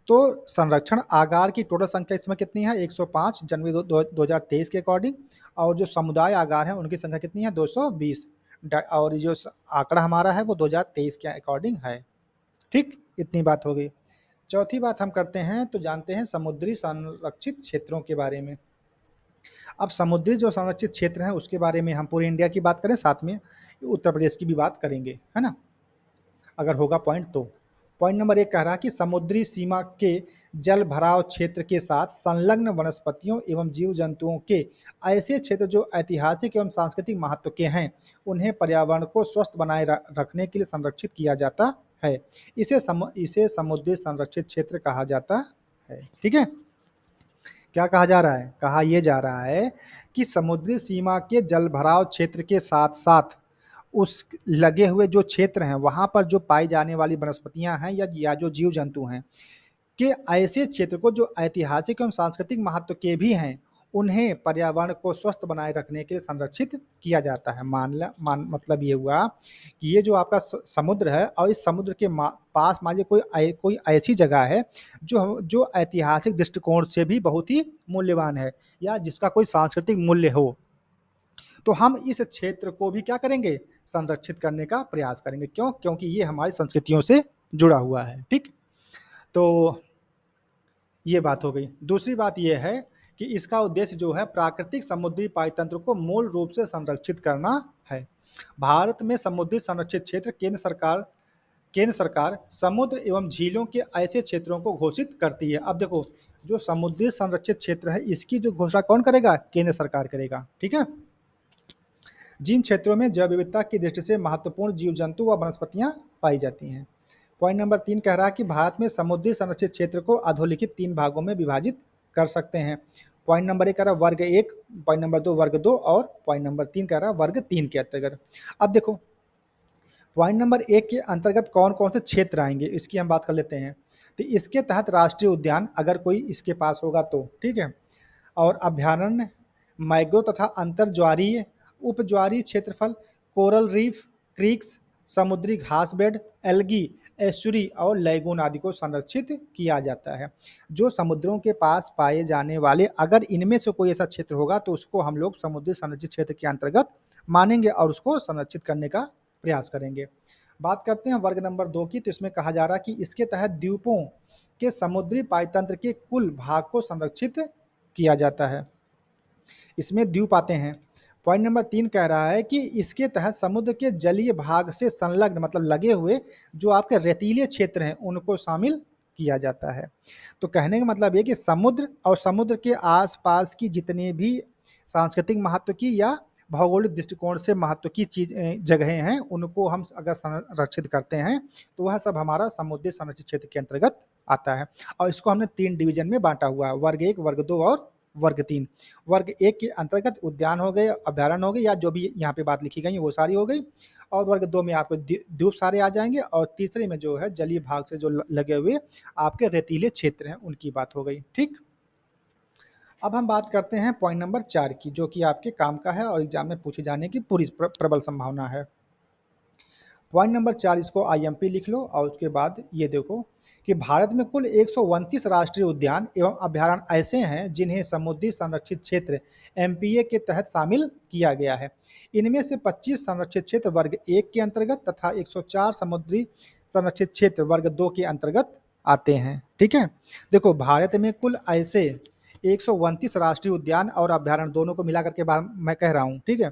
तो संरक्षण आगार की टोटल संख्या इसमें कितनी है? 105 जनवरी 2023 के अकॉर्डिंग। और जो समुदाय आगार है उनकी संख्या कितनी है? 220। और जो आंकड़ा हमारा है वो 2023 के अकॉर्डिंग है। ठीक, इतनी बात हो गई। चौथी बात हम करते हैं तो जानते हैं समुद्री संरक्षित क्षेत्रों के बारे में। अब समुद्री जो संरक्षित क्षेत्र हैं उसके बारे में हम पूरे इंडिया की बात करें, साथ में उत्तर प्रदेश की भी बात करेंगे, है ना, अगर होगा पॉइंट तो। पॉइंट नंबर 1 कह रहा कि समुद्री सीमा के जल भराव क्षेत्र के साथ संलग्न वनस्पतियों एवं जीव जंतुओं के ऐसे क्षेत्र जो ऐतिहासिक एवं सांस्कृतिक महत्व के हैं उन्हें पर्यावरण को स्वस्थ बनाए रखने के लिए संरक्षित किया जाता है। इसे समुद्री संरक्षित क्षेत्र कहा जाता है। ठीक है। क्या कहा जा रहा है? कहा यह जा रहा है कि समुद्री सीमा के जलभराव क्षेत्र के साथ साथ उस लगे हुए जो क्षेत्र हैं वहां पर जो पाई जाने वाली वनस्पतियां हैं या जो जीव जंतु हैं कि ऐसे क्षेत्र को जो ऐतिहासिक एवं सांस्कृतिक महत्व के भी हैं उन्हें पर्यावरण को स्वस्थ बनाए रखने के लिए संरक्षित किया जाता है। मतलब ये हुआ कि ये जो आपका समुद्र है और इस समुद्र के पास मान लीजिए कोई ऐसी जगह है जो जो ऐतिहासिक दृष्टिकोण से भी बहुत ही मूल्यवान है या जिसका कोई सांस्कृतिक मूल्य हो, तो हम इस क्षेत्र को भी क्या करेंगे? संरक्षित करने का प्रयास करेंगे। क्यों? क्योंकि ये हमारी संस्कृतियों से जुड़ा हुआ है। ठीक। तो ये बात हो गई। दूसरी बात ये है कि इसका उद्देश्य जो है प्राकृतिक समुद्री पारितंत्र को मूल रूप से संरक्षित करना है। भारत में समुद्री संरक्षित क्षेत्र केंद्र सरकार समुद्र एवं झीलों के ऐसे क्षेत्रों को घोषित करती है। अब देखो, जो समुद्री संरक्षित क्षेत्र है इसकी जो घोषणा कौन करेगा? केंद्र सरकार करेगा। ठीक है। जिन क्षेत्रों में जैव विविधता की दृष्टि से महत्वपूर्ण जीव जंतु व वनस्पतियां पाई जाती हैं। पॉइंट नंबर 3 कह रहा है कि भारत में समुद्री संरक्षित क्षेत्र को अधोलिखित 3 भागों में विभाजित कर सकते हैं। पॉइंट नंबर 1 कह रहा है वर्ग 1, पॉइंट नंबर 2 वर्ग 2 और पॉइंट नंबर 3 कह रहा है वर्ग 3 के अंतर्गत। अब देखो, पॉइंट नंबर 1 के अंतर्गत कौन कौन से क्षेत्र आएंगे इसकी हम बात कर लेते हैं। तो इसके तहत राष्ट्रीय उद्यान अगर कोई इसके पास होगा तो, ठीक है, और अभ्यारण्य, मैग्रो तथा अंतर्ज्वारीय उपज्वारीय क्षेत्रफल, कोरल रीफ, क्रीक्स, समुद्री घास बेड, एल्गी, एस्चुरी और लैगून आदि को संरक्षित किया जाता है। जो समुद्रों के पास पाए जाने वाले अगर इनमें से कोई ऐसा क्षेत्र होगा तो उसको हम लोग समुद्री संरक्षित क्षेत्र के अंतर्गत मानेंगे और उसको संरक्षित करने का प्रयास करेंगे। बात करते हैं वर्ग नंबर 2 की, तो इसमें कहा जा रहा है कि इसके तहत द्वीपों के समुद्री पारितंत्र के कुल भाग को संरक्षित किया जाता है। इसमें द्वीप आते हैं। पॉइंट नंबर 3 कह रहा है कि इसके तहत समुद्र के जलीय भाग से संलग्न मतलब लगे हुए जो आपके रेतीले क्षेत्र हैं उनको शामिल किया जाता है। तो कहने का मतलब ये कि समुद्र और समुद्र के आसपास की जितने भी सांस्कृतिक महत्व की या भौगोलिक दृष्टिकोण से महत्व की जगहें हैं उनको हम अगर संरक्षित करते हैं तो वह सब हमारा समुद्री संरक्षित क्षेत्र के अंतर्गत आता है। और इसको हमने 3 डिवीजन में बांटा हुआ है, वर्ग 1, वर्ग 2 और वर्ग 3। वर्ग 1 के अंतर्गत उद्यान हो गए, अभ्यारण्य हो गए या जो भी यहाँ पे बात लिखी गई है वो सारी हो गई। और वर्ग 2 में आपको द्वीप सारे आ जाएंगे और तीसरे में जो है जलीय भाग से जो लगे हुए आपके रेतीले क्षेत्र हैं उनकी बात हो गई। ठीक। अब हम बात करते हैं पॉइंट नंबर 4 की, जो कि आपके काम का है और एग्जाम में पूछे जाने की पूरी प्रबल संभावना है। पॉइंट नंबर 4 इसको IMP लिख लो और उसके बाद ये देखो कि भारत में कुल 129 राष्ट्रीय उद्यान एवं अभ्यारण्य ऐसे हैं जिन्हें समुद्री संरक्षित क्षेत्र MPA के तहत शामिल किया गया है। इनमें से 25 संरक्षित क्षेत्र वर्ग 1 के अंतर्गत तथा 104 समुद्री संरक्षित क्षेत्र वर्ग 2 के अंतर्गत आते हैं। ठीक है। देखो, भारत में कुल ऐसे 129 राष्ट्रीय उद्यान और अभ्यारण्य दोनों को मिलाकर के मैं कह रहा हूँ, ठीक है,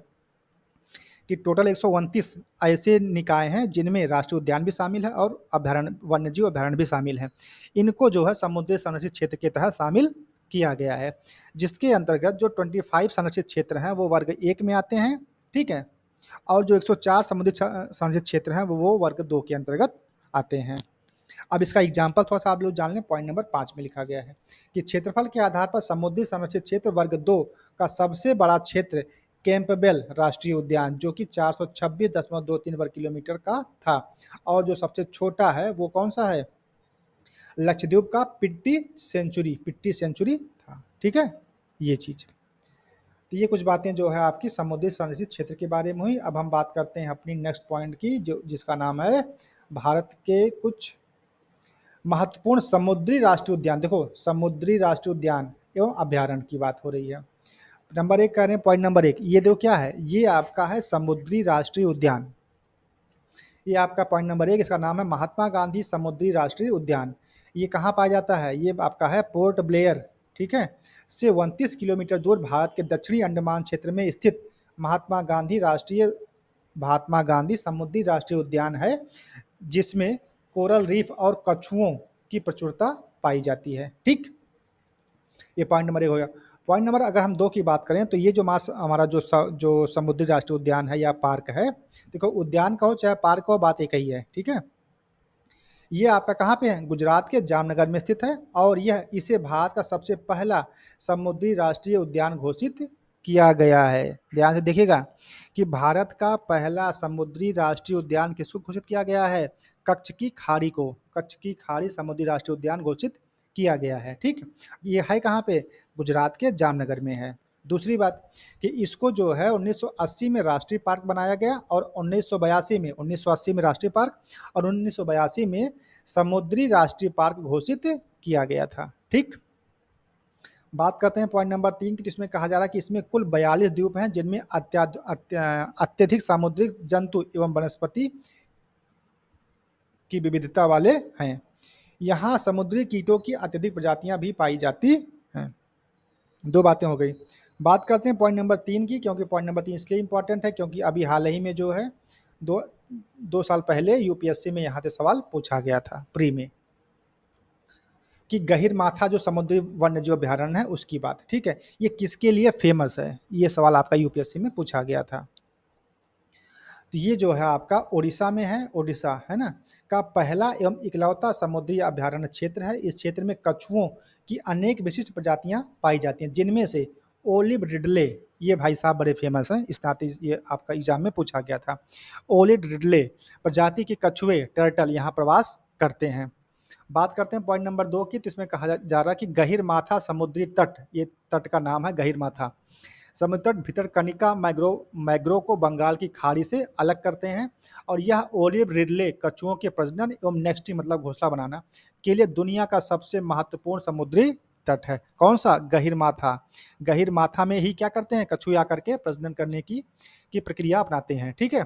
कि टोटल 129 ऐसे निकाय हैं जिनमें राष्ट्रीय उद्यान भी शामिल है और अभयारण्य, वन्यजीव अभयारण्य भी शामिल है। इनको जो है समुद्री संरक्षित क्षेत्र के तहत शामिल किया गया है, जिसके अंतर्गत जो 25 संरक्षित क्षेत्र हैं वो वर्ग 1 में आते हैं, ठीक है, और जो 104 समुद्री संरक्षित क्षेत्र हैं वो वर्ग 2 के अंतर्गत आते हैं। अब इसका एग्जाम्पल थोड़ा सा आप लोग जान लें, पॉइंट नंबर 5 में लिखा गया है कि क्षेत्रफल के आधार पर समुद्री संरक्षित क्षेत्र वर्ग 2 का सबसे बड़ा क्षेत्र कैंपबेल राष्ट्रीय उद्यान जो कि 426.23 वर्ग किलोमीटर का था, और जो सबसे छोटा है वो कौन सा है, लक्षद्वीप का पिट्टी सेंचुरी था, ठीक है, ये चीज। तो ये कुछ बातें जो है आपकी समुद्री संरक्षित क्षेत्र के बारे में हुई। अब हम बात करते हैं अपनी नेक्स्ट पॉइंट की, जो जिसका नाम है भारत के कुछ महत्वपूर्ण समुद्री राष्ट्रीय उद्यान। देखो समुद्री राष्ट्रीय उद्यान एवं अभयारण्य की बात हो रही है। नंबर 1 कह रहे हैं, पॉइंट नंबर 1 ये देखो क्या है, ये आपका है समुद्री राष्ट्रीय उद्यान। ये आपका पॉइंट नंबर 1, इसका नाम है महात्मा गांधी समुद्री राष्ट्रीय उद्यान। ये कहाँ पाया जाता है, ये आपका है पोर्ट ब्लेयर, ठीक है, से 29 किलोमीटर दूर भारत के दक्षिणी अंडमान क्षेत्र में स्थित महात्मा गांधी समुद्री राष्ट्रीय उद्यान है, जिसमें कोरल रीफ और कछुओं की प्रचुरता पाई जाती है, ठीक। ये पॉइंट नंबर 1 हो गया। पॉइंट नंबर अगर हम 2 की बात करें तो ये जो हमारा जो समुद्री राष्ट्रीय उद्यान है या पार्क है, देखो उद्यान का हो चाहे पार्क हो, बात एक ही है, ठीक है। ये आपका कहाँ पे है, गुजरात के जामनगर में स्थित है, और यह इसे भारत का सबसे पहला समुद्री राष्ट्रीय उद्यान घोषित किया गया है। ध्यान से देखिएगा कि भारत का पहला समुद्री राष्ट्रीय उद्यान किसको घोषित किया गया है, कच्छ की खाड़ी को, कच्छ की खाड़ी समुद्री राष्ट्रीय उद्यान घोषित किया गया है, ठीक। ये है कहाँ पे, गुजरात के जामनगर में है। दूसरी बात कि इसको जो है 1980 में राष्ट्रीय पार्क बनाया गया, और 1980 में राष्ट्रीय पार्क और 1982 में समुद्री राष्ट्रीय पार्क घोषित किया गया था, ठीक। बात करते हैं पॉइंट नंबर 3 की, जिसमें कहा जा रहा है कि इसमें कुल 42 द्वीप हैं जिनमें अत्यधिक सामुद्रिक जंतु एवं वनस्पति की विविधता वाले हैं। यहाँ समुद्री कीटों की अत्यधिक प्रजातियां भी पाई जाती हैं। 2 बातें हो गई। बात करते हैं पॉइंट नंबर 3 की, क्योंकि पॉइंट नंबर 3 इसलिए इंपॉर्टेंट है क्योंकि अभी हाल ही में जो है 2 साल पहले यूपीएससी में यहाँ से सवाल पूछा गया था प्री में, कि गहीरमाथा जो समुद्री वन्यजीव अभयारण्य है उसकी बात, ठीक है, ये किसके लिए फेमस है, ये सवाल आपका यूपीएससी में पूछा गया था। तो ये जो है आपका ओडिशा में है, ओडिशा है ना, का पहला एवं इकलौता समुद्री अभयारण्य क्षेत्र है। इस क्षेत्र में कछुओं की अनेक विशिष्ट प्रजातियां पाई जाती हैं, जिनमें से ओलिव रिडले, ये भाई साहब बड़े फेमस हैं, इस नाते ये आपका एग्जाम में पूछा गया था। ओलिव रिडले प्रजाति के कछुए टर्टल यहाँ प्रवास करते हैं। बात करते हैं पॉइंट नंबर 2 की, तो इसमें कहा जा रहा है कि गहीरमाथा समुद्री तट, ये तट का नाम है गहीरमाथा समुद्र तट भितरकनिका मैग्रोव को बंगाल की खाड़ी से अलग करते हैं, और यह ओलिव रिडले कछुओं के प्रजनन एवं नेस्टिंग मतलब घोंसला बनाना के लिए दुनिया का सबसे महत्वपूर्ण समुद्री तट है। कौन सा, गहीरमाथा। गहीरमाथा में ही क्या करते हैं, कछुए आकर के प्रजनन करने की प्रक्रिया अपनाते हैं, ठीक है।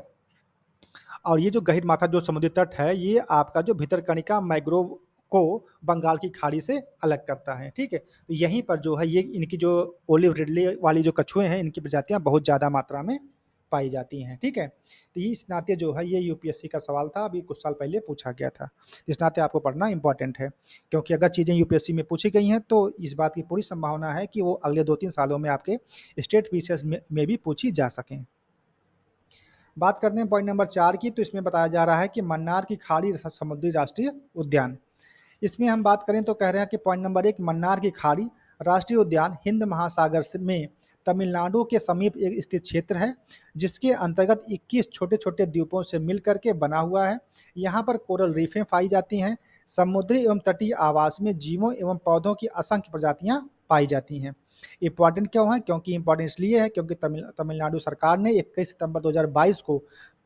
और ये जो गहीरमाथा जो समुद्री तट है, ये आपका जो भितरकनिका मैग्रोव को बंगाल की खाड़ी से अलग करता है, ठीक है। तो यहीं पर जो है ये इनकी जो ओलिव रिडले वाली जो कछुए हैं, इनकी प्रजातियां बहुत ज़्यादा मात्रा में पाई जाती हैं, ठीक है। तो इस नाते जो है ये यूपीएससी का सवाल था, अभी कुछ साल पहले पूछा गया था। इस नाते आपको पढ़ना इंपॉर्टेंट है, क्योंकि अगर चीज़ें यूपीएससी में पूछी गई हैं तो इस बात की पूरी संभावना है कि वो अगले 2-3 सालों में आपके स्टेट पीसीएस में भी पूछी जा सकें। बात करते हैं पॉइंट नंबर 4 की, तो इसमें बताया जा रहा है कि मन्नार की खाड़ी समुद्री राष्ट्रीय उद्यान। इसमें हम बात करें तो कह रहे हैं कि पॉइंट नंबर 1 मन्नार की खाड़ी राष्ट्रीय उद्यान हिंद महासागर में तमिलनाडु के समीप एक स्थित क्षेत्र है, जिसके अंतर्गत 21 छोटे छोटे द्वीपों से मिलकर के बना हुआ है। यहाँ पर कोरल रीफें पाई जाती हैं। समुद्री एवं तटीय आवास में जीवों एवं पौधों की असंख्य प्रजातियाँ पाई जाती हैं। इम्पॉर्टेंट क्यों है, क्योंकि इम्पॉर्टेंट इसलिए है क्योंकि तमिलनाडु सरकार ने 21 सितंबर 2022 को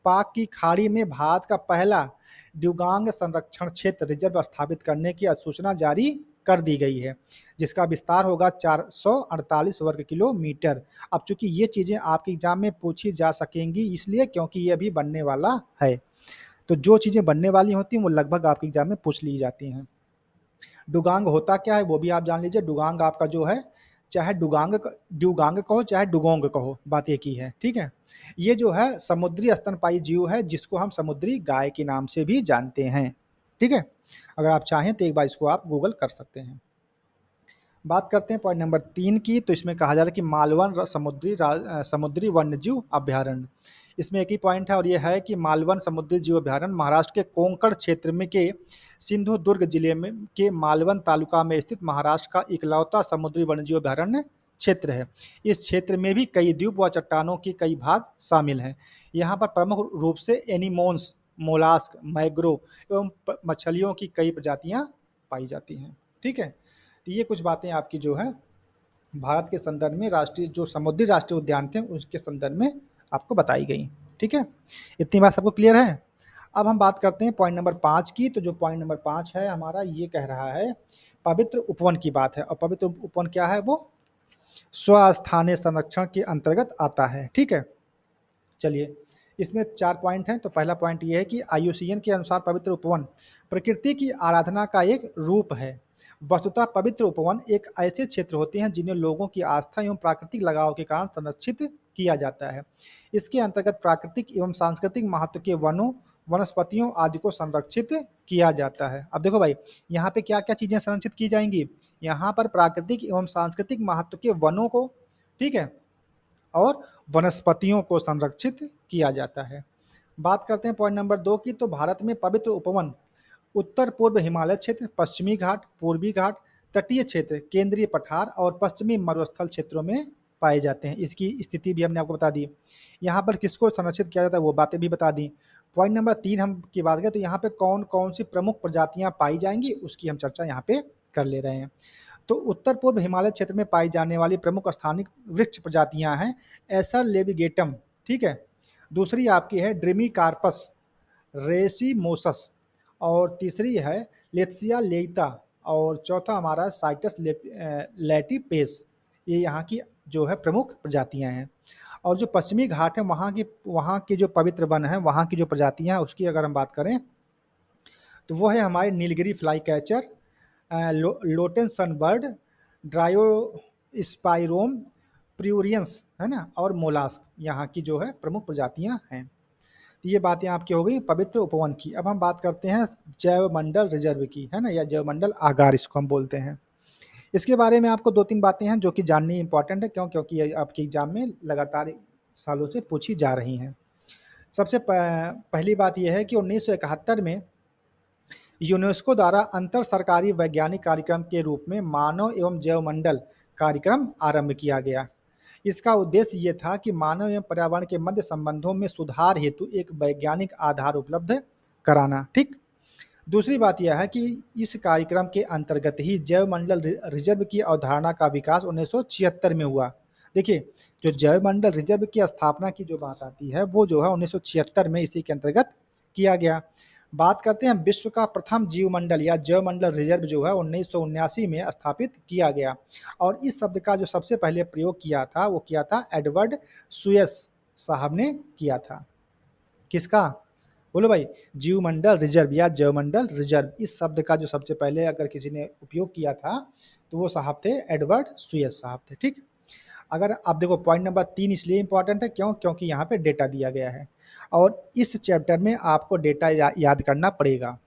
पाक की खाड़ी में भारत का पहला ड्यूगांग संरक्षण क्षेत्र रिजर्व स्थापित करने की अधिसूचना जारी कर दी गई है, जिसका विस्तार होगा 448 वर्ग किलोमीटर। अब चूंकि ये चीज़ें आपके एग्जाम में पूछी जा सकेंगी इसलिए क्योंकि ये अभी बनने वाला है, तो जो चीज़ें बनने वाली होती हैं वो लगभग आपके एग्जाम में पूछ ली जाती हैं। डुगांग होता क्या है वो भी आप जान लीजिए। डुगांग आपका जो है चाहे ड्यूगांग कहो, चाहे डुगोंग कहो, बात एक ही है, ठीक है। ये जो है समुद्री स्तनपायी जीव है, जिसको हम समुद्री गाय के नाम से भी जानते हैं, ठीक है। अगर आप चाहें तो एक बार इसको आप गूगल कर सकते हैं। बात करते हैं पॉइंट नंबर 3 की, तो इसमें कहा जा रहा है कि मालवन समुद्री वन्यजीव अभयारण्य। इसमें एक ही पॉइंट है और ये है कि मालवन समुद्री जीव अभयारण्य महाराष्ट्र के कोंकण क्षेत्र में के सिंधुदुर्ग जिले में के मालवन तालुका में स्थित महाराष्ट्र का इकलौता समुद्री वन्यजीव अभयारण्य क्षेत्र है। इस क्षेत्र में भी कई द्वीप व चट्टानों के कई भाग शामिल हैं। यहाँ पर प्रमुख रूप से एनीमोन्स, मोलास्क, मैग्रो एवं मछलियों की कई प्रजातियाँ पाई जाती हैं, ठीक है। तो ये कुछ बातें आपकी जो है भारत के संदर्भ में राष्ट्रीय जो समुद्री राष्ट्रीय उद्यान थे उसके संदर्भ में आपको बताई गई, ठीक है। इतनी बात सबको क्लियर है। अब हम बात करते हैं पॉइंट नंबर 5 की, तो जो पॉइंट नंबर 5 है हमारा, ये कह रहा है पवित्र उपवन की बात है। और पवित्र उपवन क्या है, वो स्वस्थानीय संरक्षण के अंतर्गत आता है, ठीक है। चलिए, इसमें 4 पॉइंट हैं। तो पहला पॉइंट ये है कि IUCN के अनुसार पवित्र उपवन प्रकृति की आराधना का एक रूप है। वस्तुतः पवित्र उपवन एक ऐसे क्षेत्र होते हैं जिन्हें लोगों की आस्था एवं प्राकृतिक लगाव के कारण संरक्षित किया जाता है। इसके अंतर्गत प्राकृतिक एवं सांस्कृतिक महत्व के वनों, वनस्पतियों आदि को संरक्षित किया जाता है। अब देखो भाई, यहाँ पे क्या क्या चीजें संरक्षित की जाएंगी, यहाँ पर प्राकृतिक एवं सांस्कृतिक महत्व के वनों को, ठीक है, और वनस्पतियों को संरक्षित किया जाता है। बात करते हैं पॉइंट नंबर 2 की, तो भारत में पवित्र उपवन उत्तर पूर्व हिमालय क्षेत्र, पश्चिमी घाट, पूर्वी घाट, तटीय क्षेत्र, केंद्रीय पठार और पश्चिमी मरुस्थल क्षेत्रों में पाए जाते हैं। इसकी स्थिति भी हमने आपको बता दी। यहाँ पर किसको संरक्षित किया जाता है वो बातें भी बता दी। पॉइंट नंबर 3 हम की बात करें तो यहाँ पे कौन कौन सी प्रमुख प्रजातियाँ पाई जाएंगी उसकी हम चर्चा यहाँ पे कर ले रहे हैं। तो उत्तर पूर्व हिमालय क्षेत्र में पाई जाने वाली प्रमुख स्थानिक वृक्ष प्रजातियां हैं एसर लेविगेटम, ठीक है। दूसरी आपकी है ड्रिमीकार्पस रेसिमोसस, और तीसरी है लेत्सिया लेइता, और चौथा हमारा साइटस लैटिपेस। ये यहाँ की जो है प्रमुख प्रजातियां हैं। और जो पश्चिमी घाट है वहाँ की जो पवित्र वन है, वहाँ की जो प्रजातियां हैं उसकी अगर हम बात करें तो वो है हमारे नीलगिरी फ्लाई कैचर, लोटेन सनबर्ड, ड्रायोस्पाइरोम, प्यूरियंस, है ना, और मोलास्क यहाँ की जो है प्रमुख प्रजातियाँ हैं। तो ये बातें आपकी हो गई पवित्र उपवन की। अब हम बात करते हैं जैवमंडल रिजर्व की, है ना, या जैवमंडल आगार इसको हम बोलते हैं। इसके बारे में आपको 2-3 बातें हैं जो कि जाननी इंपॉर्टेंट है, क्यों, क्योंकि ये आपके एग्जाम में लगातार सालों से पूछी जा रही हैं। सबसे पहली बात यह है कि 1971 में यूनेस्को द्वारा अंतर सरकारी वैज्ञानिक कार्यक्रम के रूप में मानव एवं जैवमंडल कार्यक्रम आरंभ किया गया। इसका उद्देश्य ये था कि मानव एवं पर्यावरण के मध्य संबंधों में सुधार हेतु एक वैज्ञानिक आधार उपलब्ध कराना, ठीक। दूसरी बात यह है कि इस कार्यक्रम के अंतर्गत ही जैवमंडल रिजर्व की अवधारणा का विकास 1976 में हुआ। देखिए, जो जैवमंडल रिजर्व की स्थापना की जो बात आती है वो जो है 1976 में इसी के अंतर्गत किया गया। बात करते हैं विश्व का प्रथम जीवमंडल या जैवमंडल रिजर्व जो है 1979 में स्थापित किया गया, और इस शब्द का जो सबसे पहले प्रयोग किया था वो किया था एडवर्ड सुयस साहब ने किया था। किसका, बोलो भाई, जीवमंडल रिजर्व या जैवमंडल रिजर्व, इस शब्द का जो सबसे पहले अगर किसी ने उपयोग किया था तो वो साहब थे एडवर्ड सुयस साहब थे, ठीक। अगर आप देखो पॉइंट नंबर 3 इसलिए इंपॉर्टेंट है, क्यों, क्योंकि यहाँ पे डेटा दिया गया है और इस चैप्टर में आपको डेटा याद करना पड़ेगा।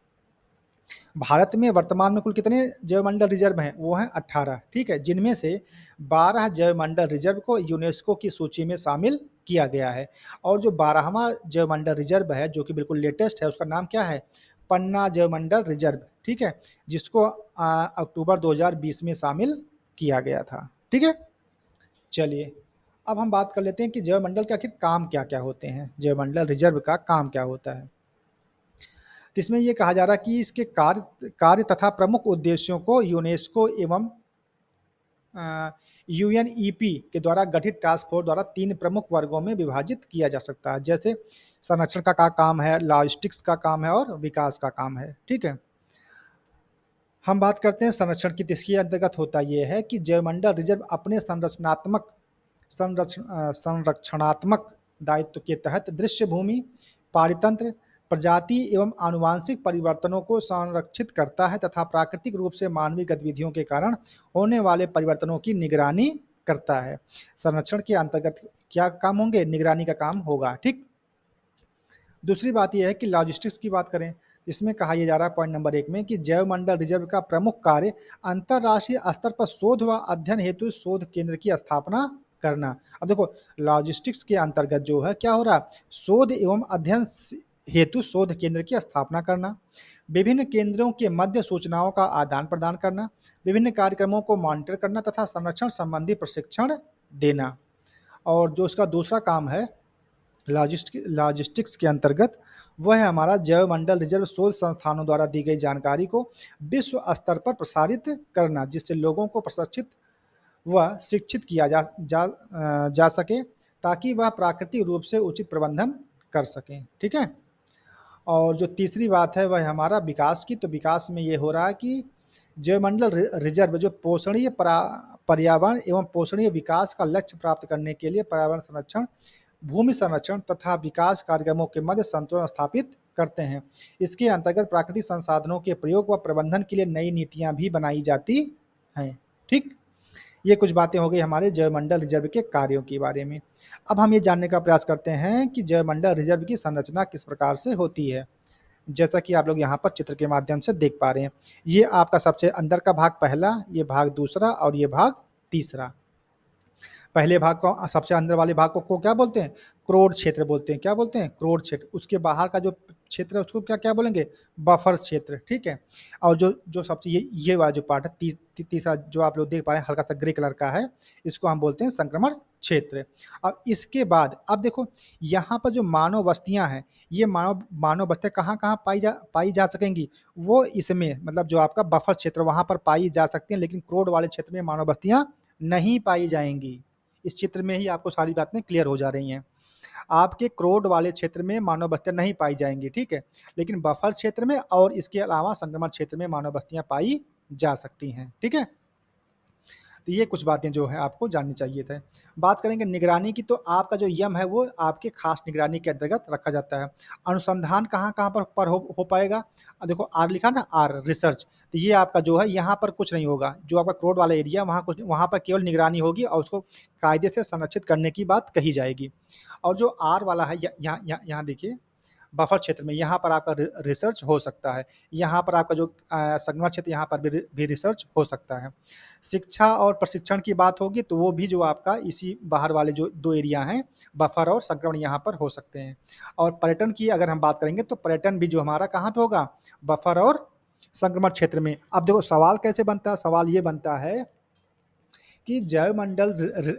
भारत में वर्तमान में कुल कितने जैवमंडल रिजर्व हैं, वो हैं 18, ठीक है, जिनमें से 12 जैवमंडल रिजर्व को यूनेस्को की सूची में शामिल किया गया है। और जो 12वां जैवमंडल रिजर्व है जो कि बिल्कुल लेटेस्ट है, उसका नाम क्या है, पन्ना जैवमंडल रिजर्व, ठीक है, जिसको अक्टूबर 2020 में शामिल किया गया था, ठीक है। चलिए, अब हम बात कर लेते हैं कि जैवमंडल के आखिर काम क्या क्या होते हैं, जैवमंडल रिजर्व का काम क्या होता है। तो इसमें यह कहा जा रहा है कि इसके कार्य तथा प्रमुख उद्देश्यों को यूनेस्को एवं यूएनईपी के द्वारा गठित टास्क फोर्स द्वारा 3 प्रमुख वर्गों में विभाजित किया जा सकता है। जैसे संरक्षण का काम है, लॉजिस्टिक्स का काम है और विकास का काम है, ठीक है। हम बात करते हैं संरक्षण की। इसके अंतर्गत होता यह है कि जैवमंडल रिजर्व अपने संरक्षणात्मक दायित्व के तहत दृश्य भूमि, पारितंत्र, प्रजाति एवं आनुवंशिक परिवर्तनों को संरक्षित करता है तथा प्राकृतिक रूप से मानवीय गतिविधियों के कारण होने वाले परिवर्तनों की निगरानी करता है। संरक्षण के अंतर्गत क्या काम होंगे? निगरानी का काम होगा, ठीक। दूसरी बात यह है कि लॉजिस्टिक्स की बात करें, इसमें कहा यह जा रहा है पॉइंट नंबर 1 में कि जैव मंडल रिजर्व का प्रमुख कार्य अंतरराष्ट्रीय स्तर पर शोध व अध्ययन हेतु शोध केंद्र की स्थापना करना। अब देखो, लॉजिस्टिक्स के अंतर्गत जो है क्या हो रहा है? शोध एवं अध्ययन हेतु शोध केंद्र की स्थापना करना, विभिन्न केंद्रों के मध्य सूचनाओं का आदान प्रदान करना, विभिन्न कार्यक्रमों को मॉनिटर करना तथा संरक्षण संबंधी प्रशिक्षण देना। और जो इसका दूसरा काम है लॉजिस्टिक्स के अंतर्गत, वह है हमारा जैव मंडल रिजर्व शोध संस्थानों द्वारा दी गई जानकारी को विश्व स्तर पर प्रसारित करना, जिससे लोगों को प्रशिक्षित व शिक्षित किया जा सके ताकि वह प्राकृतिक रूप से उचित प्रबंधन कर सकें, ठीक है। और जो तीसरी बात है वह हमारा विकास की। तो विकास में ये हो रहा है कि जैवमंडल रिजर्व जो पोषणीय पर्यावरण एवं पोषणीय विकास का लक्ष्य प्राप्त करने के लिए पर्यावरण संरक्षण, भूमि संरक्षण तथा विकास कार्यक्रमों के मध्य संतुलन स्थापित करते हैं। इसके अंतर्गत प्राकृतिक संसाधनों के प्रयोग व प्रबंधन के लिए नई नीतियां भी बनाई जाती हैं, ठीक। ये कुछ बातें हो गई हमारे जैवमंडल रिजर्व के कार्यों के बारे में। अब हम ये जानने का प्रयास करते हैं कि जैवमंडल रिजर्व की संरचना किस प्रकार से होती है। जैसा कि आप लोग यहाँ पर चित्र के माध्यम से देख पा रहे हैं, ये आपका सबसे अंदर का भाग पहला, ये भाग दूसरा और ये भाग तीसरा। पहले भाग को, सबसे अंदर वाले भाग को क्या बोलते हैं? क्रोड क्षेत्र बोलते हैं। क्या बोलते हैं? क्रोड क्षेत्र। उसके बाहर का जो क्षेत्र है उसको क्या क्या बोलेंगे? बफर क्षेत्र, ठीक है। और जो सबसे ये वाला जो पार्ट है तीसरा जो आप लोग देख पा रहे हैं हल्का सा ग्रे कलर का है, इसको हम बोलते हैं संक्रमण क्षेत्र। अब इसके बाद अब देखो यहाँ पर जो मानव बस्तियां हैं, ये मानव बस्तियां कहाँ कहाँ पाई जा सकेंगी? वो इसमें मतलब जो आपका बफर क्षेत्र वहां पर पाई जा सकती हैं, लेकिन क्रोड वाले क्षेत्र में मानव बस्तियां नहीं पाई जाएंगी। इस चित्र में ही आपको सारी बातें क्लियर हो जा रही हैं। आपके क्रोड वाले क्षेत्र में मानव बस्तियां नहीं पाई जाएंगी, ठीक है, लेकिन बफर क्षेत्र में और इसके अलावा संक्रमण क्षेत्र में मानव बस्तियां पाई जा सकती हैं, ठीक है। तो ये कुछ बातें जो है आपको जाननी चाहिए थे। बात करेंगे निगरानी की, तो आपका जो यम है वो आपके खास निगरानी के अंतर्गत रखा जाता है। अनुसंधान कहाँ कहाँ पर हो पाएगा? देखो आर लिखा ना, आर रिसर्च, तो ये आपका जो है यहाँ पर कुछ नहीं होगा। जो आपका क्रोड वाला एरिया वहाँ पर केवल निगरानी होगी और उसको कायदे से संरक्षित करने की बात कही जाएगी। और जो आर वाला है यहाँ देखिए बफर क्षेत्र में, यहाँ पर आपका रिसर्च हो सकता है। यहाँ पर आपका जो संक्रमण क्षेत्र, यहाँ पर भी रिसर्च हो सकता है। शिक्षा और प्रशिक्षण की बात होगी तो वो भी जो आपका इसी बाहर वाले जो दो एरिया हैं बफर और संक्रमण, यहाँ पर हो सकते हैं। और पर्यटन की अगर हम बात करेंगे तो पर्यटन भी जो हमारा कहाँ पे होगा? बफर और संक्रमण क्षेत्र में। अब देखो सवाल कैसे बनता है? सवाल ये बनता है कि जैवमंडल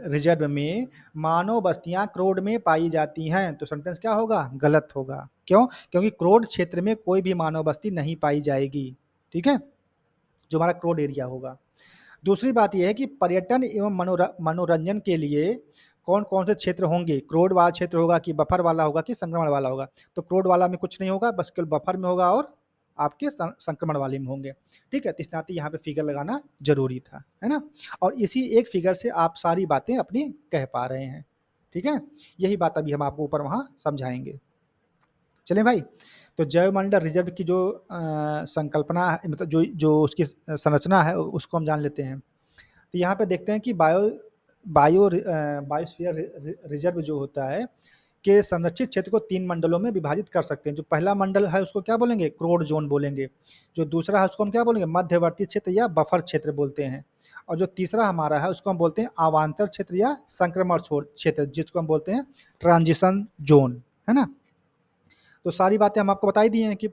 रिजर्व में मानव बस्तियां क्रोड में पाई जाती हैं, तो सेंटेंस क्या होगा? गलत होगा। क्यों? क्योंकि क्रोड क्षेत्र में कोई भी मानव बस्ती नहीं पाई जाएगी, ठीक है, जो हमारा क्रोड एरिया होगा। दूसरी बात यह है कि पर्यटन एवं मनोरंजन के लिए कौन कौन से क्षेत्र होंगे? क्रोड वाला क्षेत्र होगा कि बफर वाला होगा कि संक्रमण वाला होगा? तो क्रोड वाला में कुछ नहीं होगा, बस केवल बफर में होगा और आपके संक्रमण वाले में होंगे, ठीक है। तो इस नाते यहाँ पे फिगर लगाना जरूरी था, है ना। और इसी एक फिगर से आप सारी बातें अपनी कह पा रहे हैं, ठीक है। यही बात अभी हम आपको ऊपर वहाँ समझाएंगे। चलें भाई, तो जैवमंडल रिजर्व की जो संकल्पना है, मतलब जो उसकी संरचना है उसको हम जान लेते हैं। तो यहाँ पे देखते हैं कि बायोस्फीयर रिजर्व जो होता है के संरक्षित क्षेत्र को 3 मंडलों में विभाजित कर सकते हैं। जो पहला मंडल है उसको क्या बोलेंगे? क्रोड जोन बोलेंगे। जो दूसरा है उसको हम क्या बोलेंगे? मध्यवर्ती क्षेत्र या बफर क्षेत्र बोलते हैं। और जो तीसरा हमारा है उसको हम बोलते हैं अवांतर क्षेत्र या संक्रमण क्षेत्र, जिसको हम बोलते हैं ट्रांजिशन जोन, है ना। तो सारी बातें हम आपको बता ही दी हैं कि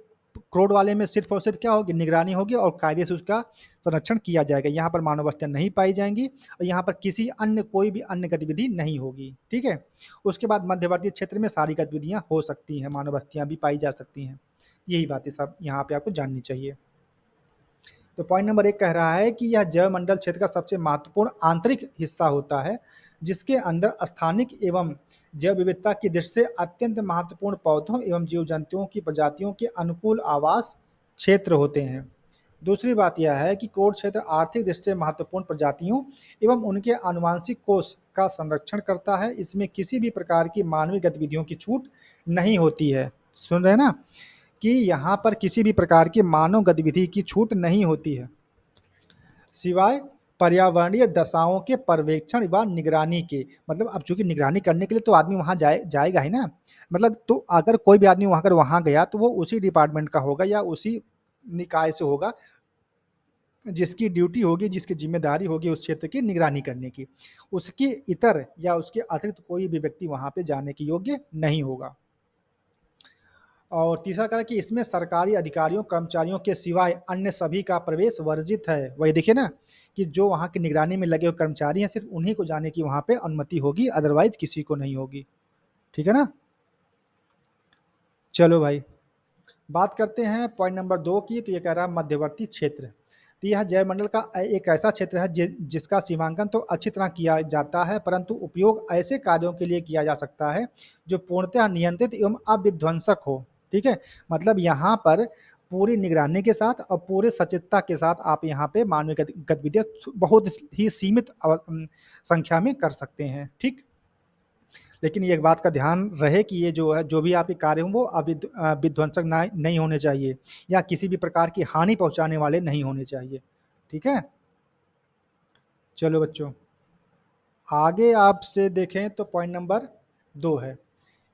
क्रोड वाले में सिर्फ और सिर्फ क्या होगी? निगरानी होगी और कायदे से उसका संरक्षण किया जाएगा। यहाँ पर मानव बस्तियां नहीं पाई जाएंगी और यहाँ पर कोई भी अन्य गतिविधि नहीं होगी, ठीक है। उसके बाद मध्यवर्ती क्षेत्र में सारी गतिविधियां हो सकती हैं, मानव बस्तियां भी पाई जा सकती हैं। यही बातें सब यहाँ पे आपको जाननी चाहिए। तो पॉइंट नंबर 1 कह रहा है कि यह जैवमंडल क्षेत्र का सबसे महत्वपूर्ण आंतरिक हिस्सा होता है, जिसके अंदर स्थानिक एवं जैव विविधता की दृष्टि से अत्यंत महत्वपूर्ण पौधों एवं जीव जंतुओं की प्रजातियों के अनुकूल आवास क्षेत्र होते हैं। दूसरी बात यह है कि क्रोड क्षेत्र आर्थिक दृष्टि से महत्वपूर्ण प्रजातियों एवं उनके आनुवंशिक कोष का संरक्षण करता है। इसमें किसी भी प्रकार की मानवीय गतिविधियों की छूट नहीं होती है। सुन रहे हैं ना, कि यहाँ पर किसी भी प्रकार की मानव गतिविधि की छूट नहीं होती है, सिवाय पर्यावरणीय दशाओं के पर्यवेक्षण व निगरानी के। मतलब अब चूंकि निगरानी करने के लिए तो आदमी वहाँ जाएगा ही ना, मतलब तो अगर कोई भी आदमी अगर वहाँ गया तो वो उसी डिपार्टमेंट का होगा या उसी निकाय से होगा जिसकी ड्यूटी होगी, जिसकी जिम्मेदारी होगी उस क्षेत्र की निगरानी करने की। उसके इतर या उसके अतिरिक्त कोई भी व्यक्ति वहाँ पे जाने के योग्य नहीं होगा। और तीसरा कारण कि इसमें सरकारी अधिकारियों कर्मचारियों के सिवाय अन्य सभी का प्रवेश वर्जित है। वही देखिए ना, कि जो वहाँ की निगरानी में लगे हुए कर्मचारी हैं सिर्फ उन्हीं को जाने की वहाँ पे अनुमति होगी, अदरवाइज किसी को नहीं होगी। ठीक है ना। चलो भाई, बात करते हैं पॉइंट नंबर 2 की। तो ये कह रहा है मध्यवर्ती क्षेत्र। तो यह जैवमंडल का एक ऐसा क्षेत्र है जिसका सीमांकन तो अच्छी तरह किया जाता है, परंतु उपयोग ऐसे कार्यों के लिए किया जा सकता है जो पूर्णतः नियंत्रित एवं अविध्वंसक हो। ठीक है, मतलब यहाँ पर पूरी निगरानी के साथ और पूरे सचेतता के साथ आप यहाँ पे मानवीय गतिविधियाँ बहुत ही सीमित संख्या में कर सकते हैं। ठीक, लेकिन ये एक बात का ध्यान रहे कि ये जो है, जो भी आपके कार्य हों वो विध्वंसक नहीं होने चाहिए या किसी भी प्रकार की हानि पहुंचाने वाले नहीं होने चाहिए। ठीक है, चलो बच्चों, आगे आपसे देखें तो पॉइंट नंबर 2 है।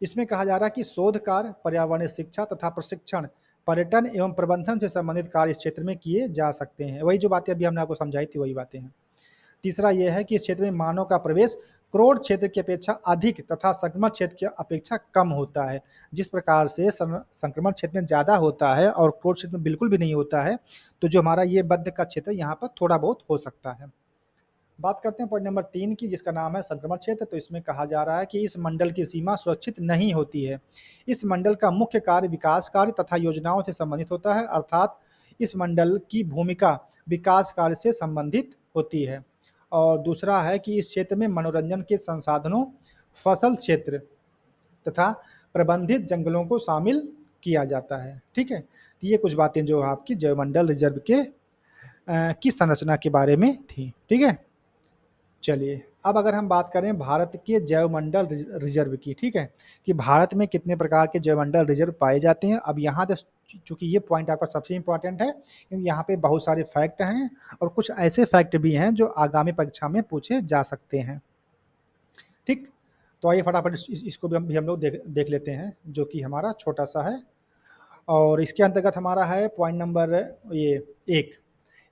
इसमें कहा जा रहा है कि शोध कार्य, पर्यावरणीय शिक्षा तथा प्रशिक्षण, पर्यटन एवं प्रबंधन से संबंधित कार्य इस क्षेत्र में किए जा सकते हैं। वही जो बातें अभी हमने आपको समझाई थी वही बातें हैं। तीसरा यह है कि इस क्षेत्र में मानव का प्रवेश क्रोध क्षेत्र की अपेक्षा अधिक तथा संक्रमण क्षेत्र की अपेक्षा कम होता है। जिस प्रकार से संक्रमण क्षेत्र में ज़्यादा होता है और क्रोध क्षेत्र में बिल्कुल भी नहीं होता है, तो जो हमारा ये मध्य का क्षेत्र यहाँ पर थोड़ा बहुत हो सकता है। बात करते हैं पॉइंट नंबर 3 की, जिसका नाम है संक्रमण क्षेत्र। तो इसमें कहा जा रहा है कि इस मंडल की सीमा सुरक्षित नहीं होती है। इस मंडल का मुख्य कार्य विकास कार्य तथा योजनाओं से संबंधित होता है, अर्थात इस मंडल की भूमिका विकास कार्य से संबंधित होती है। और दूसरा है कि इस क्षेत्र में मनोरंजन के संसाधनों, फसल क्षेत्र तथा प्रबंधित जंगलों को शामिल किया जाता है। ठीक है, तो ये कुछ बातें जो आपकी जैवमंडल रिजर्व के की संरचना के बारे में थी। ठीक है, चलिए अब अगर हम बात करें भारत के जैवमंडल रिजर्व की, ठीक है, कि भारत में कितने प्रकार के जैवमंडल रिजर्व पाए जाते हैं। अब यहाँ से चूंकि ये पॉइंट आपका सबसे इंपॉर्टेंट है, क्योंकि यहाँ पे बहुत सारे फैक्ट हैं और कुछ ऐसे फैक्ट भी हैं जो आगामी परीक्षा में पूछे जा सकते हैं। ठीक, तो आइए फटाफट इसको भी हम लोग देख लेते हैं, जो कि हमारा छोटा सा है। और इसके अंतर्गत हमारा है पॉइंट नंबर ये 1।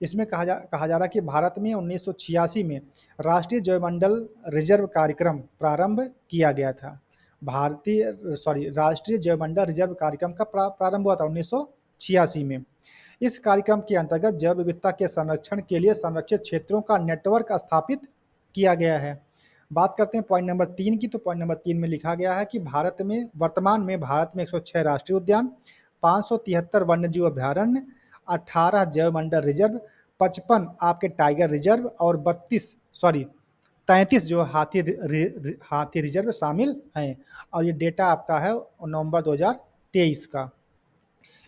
इसमें कहा जा रहा है कि भारत में 1986 में राष्ट्रीय जैवमंडल रिजर्व कार्यक्रम प्रारंभ किया गया था। राष्ट्रीय जैवमंडल रिजर्व कार्यक्रम का प्रारंभ हुआ था 1986 में। इस कार्यक्रम के अंतर्गत जैव विविधता के संरक्षण के लिए संरक्षित क्षेत्रों का नेटवर्क स्थापित किया गया है। बात करते हैं पॉइंट नंबर 3 की। तो पॉइंट नंबर 3 में लिखा गया है कि वर्तमान में भारत में 106 राष्ट्रीय उद्यान, 573 वन्यजीव अभ्यारण्य, 18 जैवमंडल रिजर्व, 55 आपके टाइगर रिजर्व और 33 जो हाथी रिजर्व शामिल हैं। और ये डेटा आपका है नवंबर 2023 का।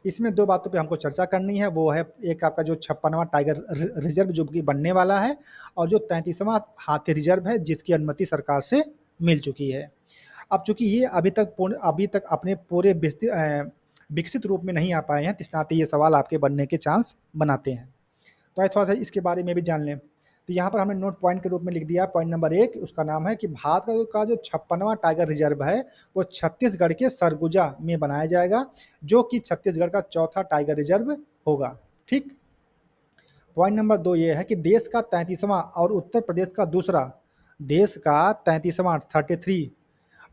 इसमें 2 बातों पे हमको चर्चा करनी है, वो है एक आपका जो 56वां टाइगर रिजर्व जो कि बनने वाला है, और जो 33वां हाथी रिजर्व है जिसकी अनुमति सरकार से मिल चुकी है। अब चूंकि ये अभी तक अपने पूरे विकसित रूप में नहीं आ पाए हैं, तो इस नाते ये सवाल आपके बनने के चांस बनाते हैं। तो आइए थोड़ा सा इसके बारे में भी जान लें। तो यहाँ पर हमने नोट पॉइंट के रूप में लिख दिया पॉइंट नंबर 1, उसका नाम है कि भारत का जो 56वां टाइगर रिजर्व है वो छत्तीसगढ़ के सरगुजा में बनाया जाएगा, जो कि छत्तीसगढ़ का चौथा टाइगर रिजर्व होगा। ठीक, पॉइंट नंबर 2 ये है कि देश का 33वां और उत्तर प्रदेश का दूसरा, देश का 33वां 33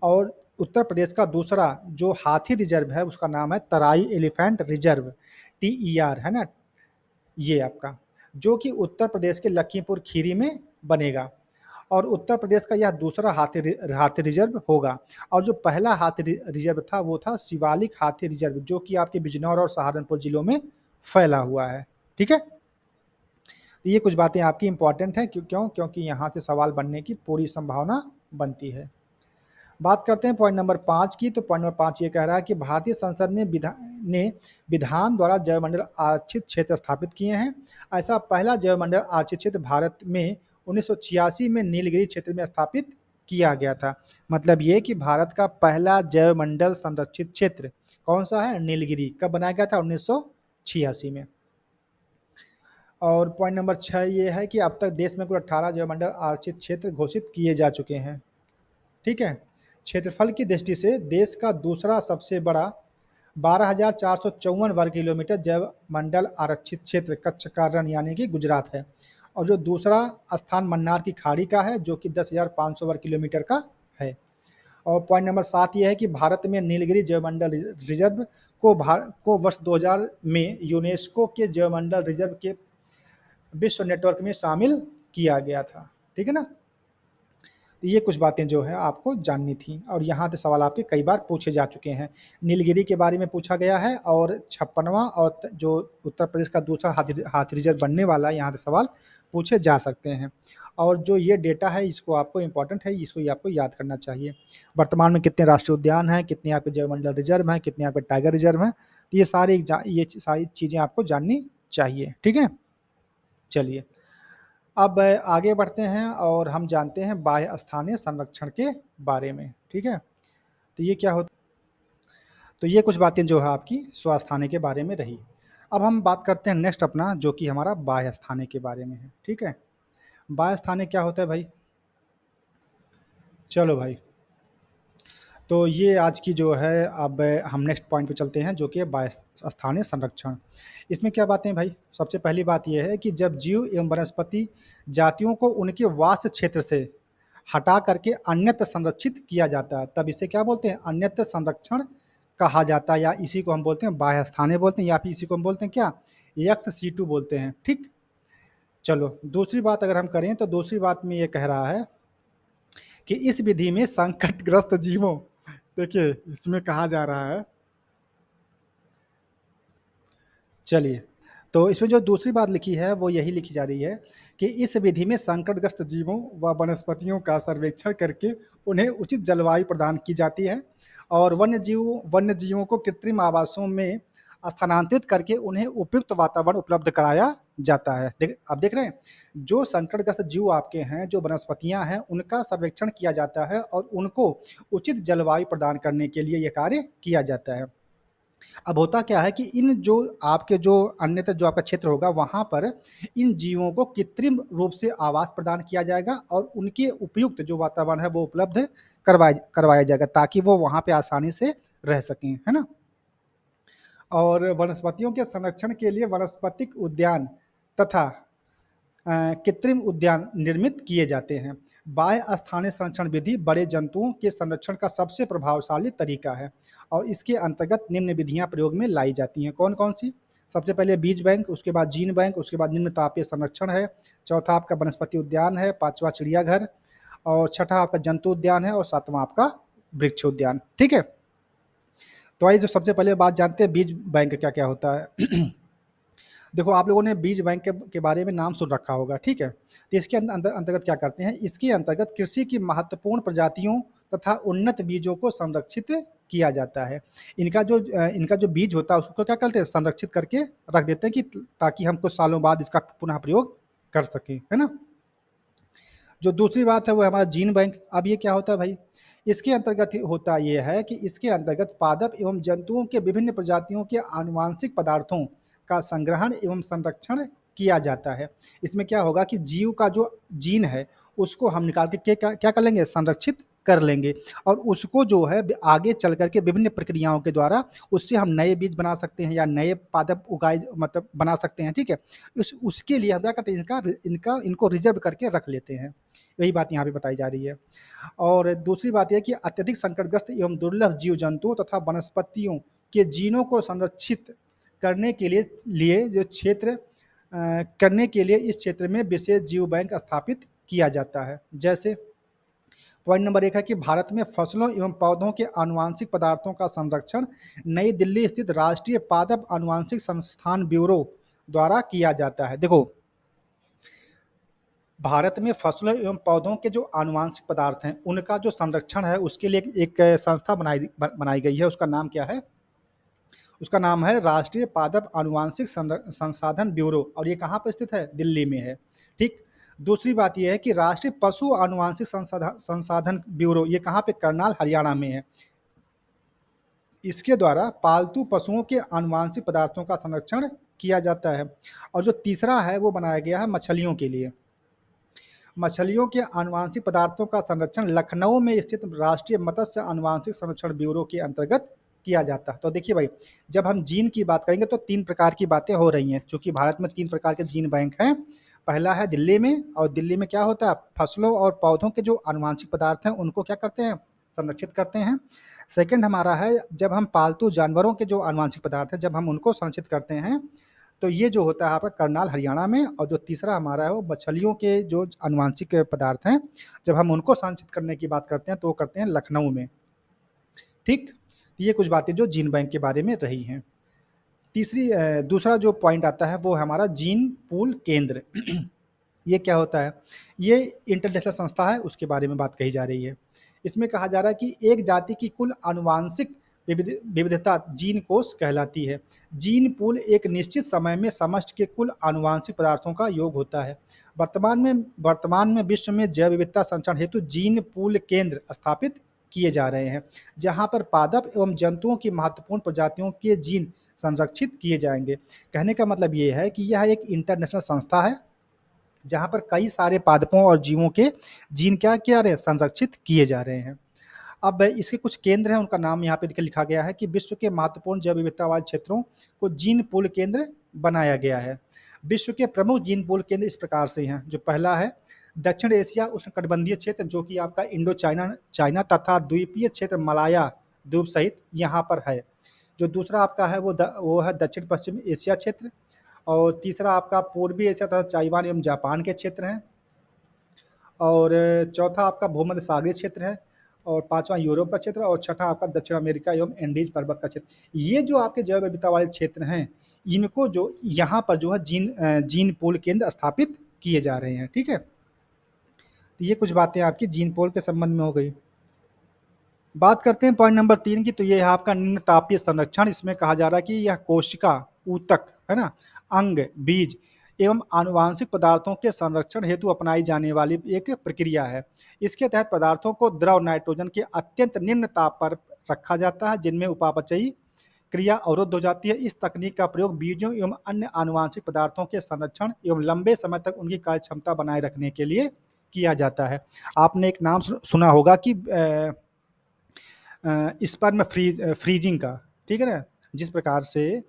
और उत्तर प्रदेश का दूसरा जो हाथी रिजर्व है उसका नाम है तराई एलिफेंट रिजर्व, TER है ना, ये आपका, जो कि उत्तर प्रदेश के लखीमपुर खीरी में बनेगा। और उत्तर प्रदेश का यह दूसरा हाथी रिजर्व होगा। और जो पहला हाथी रिजर्व था वो था शिवालिक हाथी रिजर्व, जो कि आपके बिजनौर और सहारनपुर जिलों में फैला हुआ है। ठीक है, तो ये कुछ बातें आपकी इंपॉर्टेंट हैं, क्योंकि यहाँ से सवाल बनने की पूरी संभावना बनती है। बात करते हैं पॉइंट नंबर 5 की। तो पॉइंट नंबर 5 ये कह रहा है कि भारतीय संसद ने विधान द्वारा जैवमंडल आरक्षित क्षेत्र स्थापित किए हैं। ऐसा पहला जैवमंडल आरक्षित क्षेत्र भारत में 1986 में नीलगिरी क्षेत्र में स्थापित किया गया था। मतलब ये कि भारत का पहला जैवमंडल संरक्षित क्षेत्र कौन सा है? नीलगिरी। कब बनाया गया था? 1986 में। और पॉइंट नंबर 6 ये है कि अब तक देश में कुल 18 जैवमंडल आरक्षित क्षेत्र घोषित किए जा चुके हैं। ठीक है। क्षेत्रफल की दृष्टि से देश का दूसरा सबसे बड़ा 12,454 वर्ग किलोमीटर जैव मंडल आरक्षित क्षेत्र कच्छ का रण यानी कि गुजरात है। और जो दूसरा स्थान मन्नार की खाड़ी का है जो कि 10,500 वर्ग किलोमीटर का है। और पॉइंट नंबर 7 ये है कि भारत में नीलगिरी जैवमंडल रिजर्व को वर्ष 2000 में यूनेस्को के जैवमंडल रिजर्व के विश्व नेटवर्क में शामिल किया गया था। ठीक है ना। तो ये कुछ बातें जो है आपको जाननी थी और यहाँ से सवाल आपके कई बार पूछे जा चुके हैं। नीलगिरी के बारे में पूछा गया है और 56वां और जो उत्तर प्रदेश का दूसरा हाथी रिजर्व बनने वाला है, यहाँ से सवाल पूछे जा सकते हैं। और जो ये डेटा है इसको आपको इम्पोर्टेंट है, इसको ये आपको याद करना चाहिए। वर्तमान में कितने राष्ट्रीय उद्यान हैं, कितने आपके जैवमंडल रिजर्व हैं, कितने आपके टाइगर रिजर्व हैं, तो ये सारी चीज़ें आपको जाननी चाहिए। ठीक है। चलिए अब आगे बढ़ते हैं और हम जानते हैं बाह्य स्थानीय संरक्षण के बारे में। ठीक है। तो ये क्या होता, तो ये कुछ बातें जो है आपकी स्वास्थ्य के बारे में रही। अब हम बात करते हैं नेक्स्ट अपना जो कि हमारा बाह्य स्थानीय के बारे में है। ठीक है। बाह्य स्थानीय क्या होता है भाई? चलो भाई, तो ये आज की जो है, अब हम नेक्स्ट पॉइंट पे चलते हैं जो कि बाह्य स्थानीय संरक्षण। इसमें क्या बातें हैं भाई? सबसे पहली बात यह है कि जब जीव एवं वनस्पति जातियों को उनके वास क्षेत्र से हटा करके अन्यत्र संरक्षित किया जाता है तब इसे क्या बोलते हैं? अन्यत्र संरक्षण कहा जाता है, या इसी को हम बोलते हैं बाह्य स्थानीय बोलते हैं, या फिर इसी को हम बोलते हैं क्या? XC2 बोलते हैं। ठीक। चलो दूसरी बात अगर हम करें तो दूसरी बात में ये कह रहा है कि इस विधि में संकटग्रस्त जीवों, देखिए इसमें कहा जा रहा है, चलिए तो इसमें जो दूसरी बात लिखी है वो यही लिखी जा रही है कि इस विधि में संकटग्रस्त जीवों व वनस्पतियों का सर्वेक्षण करके उन्हें उचित जलवायु प्रदान की जाती है और वन्य जीवों को कृत्रिम आवासों में स्थानांतरित करके उन्हें उपयुक्त वातावरण उपलब्ध कराया जाता है। अब देख रहे हैं, जो संकटग्रस्त जीव आपके हैं, जो वनस्पतियां हैं, उनका सर्वेक्षण किया जाता है और उनको उचित जलवायु प्रदान करने के लिए यह कार्य किया जाता है। अब होता क्या है कि इन जो आपके जो अन्यत्र जो आपका क्षेत्र होगा वहाँ पर इन जीवों को कृत्रिम रूप से आवास प्रदान किया जाएगा और उनके उपयुक्त जो वातावरण है वो उपलब्ध करवाया जाएगा ताकि वो वहाँ पे आसानी से रह सकें, है ना। और वनस्पतियों के संरक्षण के लिए वनस्पतिक उद्यान तथा कृत्रिम उद्यान निर्मित किए जाते हैं। बाह्य स्थानीय संरक्षण विधि बड़े जंतुओं के संरक्षण का सबसे प्रभावशाली तरीका है और इसके अंतर्गत निम्न विधियां प्रयोग में लाई जाती हैं। कौन कौन सी? सबसे पहले बीज बैंक, उसके बाद जीन बैंक, उसके बाद निम्न तापीय संरक्षण है, चौथा आपका वनस्पति उद्यान है, पांचवा चिड़ियाघर, और छठा आपका जंतु उद्यान है, और सातवां आपका वृक्ष उद्यान। ठीक है। तो आइए जो सबसे पहले बात जानते हैं बीज बैंक क्या क्या होता है। देखो आप लोगों ने बीज बैंक के बारे में नाम सुन रखा होगा। ठीक है। तो इसके अंतर्गत क्या करते हैं? इसके अंतर्गत कृषि की महत्वपूर्ण प्रजातियों तथा उन्नत बीजों को संरक्षित किया जाता है। इनका जो बीज होता है उसको क्या करते हैं? संरक्षित करके रख देते हैं कि ताकि हम कुछ सालों बाद इसका पुनः प्रयोग कर सकें, है ना। जो दूसरी बात है वो हमारा जीन बैंक। अब ये क्या होता है भाई? इसके अंतर्गत होता ये है कि इसके अंतर्गत पादप एवं जंतुओं के विभिन्न प्रजातियों के आनुवांशिक पदार्थों का संग्रहण एवं संरक्षण किया जाता है। इसमें क्या होगा कि जीव का जो जीन है उसको हम निकाल के क्या कर लेंगे? संरक्षित कर लेंगे और उसको जो है आगे चल करके विभिन्न प्रक्रियाओं के द्वारा उससे हम नए बीज बना सकते हैं या नए पादप उगाए मतलब बना सकते हैं। ठीक है। उसके लिए हम क्या करते हैं? इनको रिजर्व करके रख लेते हैं। यही बात यहाँ पे बताई जा रही है। और दूसरी बात यह कि अत्यधिक संकटग्रस्त एवं दुर्लभ जीव जंतुओं तथा वनस्पतियों के जीनों को संरक्षित करने के लिए जो क्षेत्र करने के लिए इस क्षेत्र में विशेष जीव बैंक स्थापित किया जाता है। जैसे पॉइंट नंबर 1 है कि भारत में फसलों एवं पौधों के आनुवांशिक पदार्थों का संरक्षण नई दिल्ली स्थित राष्ट्रीय पादप आनुवांशिक संस्थान ब्यूरो द्वारा किया जाता है। देखो भारत में फसलों एवं पौधों के जो आनुवांशिक पदार्थ हैं उनका जो संरक्षण है उसके लिए एक संस्था बनाई गई है। उसका नाम क्या है? उसका नाम है राष्ट्रीय पादप आनुवांशिक संसाधन ब्यूरो और ये कहाँ पर स्थित है? दिल्ली में है। ठीक। दूसरी बात यह है कि राष्ट्रीय पशु आनुवंशिक संसाधन ब्यूरो, ये कहाँ पे, करनाल हरियाणा में है। इसके द्वारा पालतू पशुओं के आनुवंशिक पदार्थों का संरक्षण किया जाता है। और जो तीसरा है वो बनाया गया है मछलियों के लिए। मछलियों के आनुवंशिक पदार्थों का संरक्षण लखनऊ में स्थित राष्ट्रीय मत्स्य आनुवंशिक संरक्षण ब्यूरो के अंतर्गत किया जाता है। तो देखिए भाई, जब हम जीन की बात करेंगे तो 3 प्रकार की बातें हो रही हैं, क्योंकि भारत में 3 प्रकार के जीन बैंक हैं। पहला है दिल्ली में, और दिल्ली में क्या होता है, फसलों और पौधों के जो आनुवंशिक पदार्थ हैं उनको क्या करते हैं, संरक्षित करते हैं। सेकंड हमारा है, जब हम पालतू जानवरों के जो आनुवंशिक पदार्थ हैं जब हम उनको संरक्षित करते हैं, तो ये जो होता है आपका करनाल हरियाणा में। और जो तीसरा हमारा है वो मछलियों के जो आनुवंशिक पदार्थ हैं, जब हम उनको संरक्षित करने की बात करते हैं तो वो करते हैं लखनऊ में। ठीक, ये कुछ बातें जो जीन बैंक के बारे में रही हैं। दूसरा जो पॉइंट आता है वो है हमारा जीन पूल केंद्र। ये क्या होता है, ये इंटरनेशनल संस्था है, उसके बारे में बात कही जा रही है। इसमें कहा जा रहा है कि एक जाति की कुल आनुवांशिक विविधता जीन कोष कहलाती है। जीन पूल एक निश्चित समय में समष्टि के कुल आनुवांशिक पदार्थों का योग होता है। वर्तमान में विश्व में जैव विविधता संरक्षण हेतु जीन पूल केंद्र स्थापित किए जा रहे हैं, जहां पर पादप एवं जंतुओं की महत्वपूर्ण प्रजातियों के जीन संरक्षित किए जाएंगे। कहने का मतलब ये है कि यह एक इंटरनेशनल संस्था है जहां पर कई सारे पादपों और जीवों के जीन क्या किया रहे, संरक्षित किए जा रहे हैं। अब इसके कुछ केंद्र हैं, उनका नाम यहाँ पे लिखा गया है कि विश्व के महत्वपूर्ण जैव विविधता वाले क्षेत्रों को जीन पूल केंद्र बनाया गया है। विश्व के प्रमुख जीन पूल केंद्र इस प्रकार से हैं। जो पहला है दक्षिण एशिया उष्णकटिबंधीय क्षेत्र, जो कि आपका इंडो चाइना तथा द्वीपीय क्षेत्र मलाया द्वीप सहित यहाँ पर है। जो दूसरा आपका है वो है दक्षिण पश्चिम एशिया क्षेत्र। और तीसरा आपका पूर्वी एशिया तथा ताइवान एवं जापान के क्षेत्र हैं। और चौथा आपका भूमध्य सागरीय क्षेत्र है। और पांचवा यूरोप का क्षेत्र, और छठा आपका दक्षिण अमेरिका एवं एंडीज पर्वत का क्षेत्र। ये जो आपके जैव विविधता वाले क्षेत्र हैं, इनको जो यहाँ पर जो है जीन पूल केंद्र स्थापित किए जा रहे हैं। ठीक है, तो ये कुछ बातें आपकी जीन पूल के संबंध में हो गई। बात करते हैं पॉइंट नंबर 3 की, तो ये है आपका निम्न तापीय संरक्षण। इसमें कहा जा रहा है कि यह कोशिका, ऊतक, है ना, अंग, बीज एवं आनुवांशिक पदार्थों के संरक्षण हेतु अपनाई जाने वाली एक प्रक्रिया है। इसके तहत पदार्थों को द्रव नाइट्रोजन के अत्यंत निम्न ताप पर रखा जाता है, जिनमें उपापचयी क्रिया अवरुद्ध हो जाती है। इस तकनीक का प्रयोग बीजों एवं अन्य आनुवांशिक पदार्थों के संरक्षण एवं लंबे समय तक उनकी कार्य क्षमता बनाए रखने के लिए किया जाता है। आपने एक नाम सुना होगा कि स्पर्म फ्रीजिंग का, ठीक है ना, जिस प्रकार से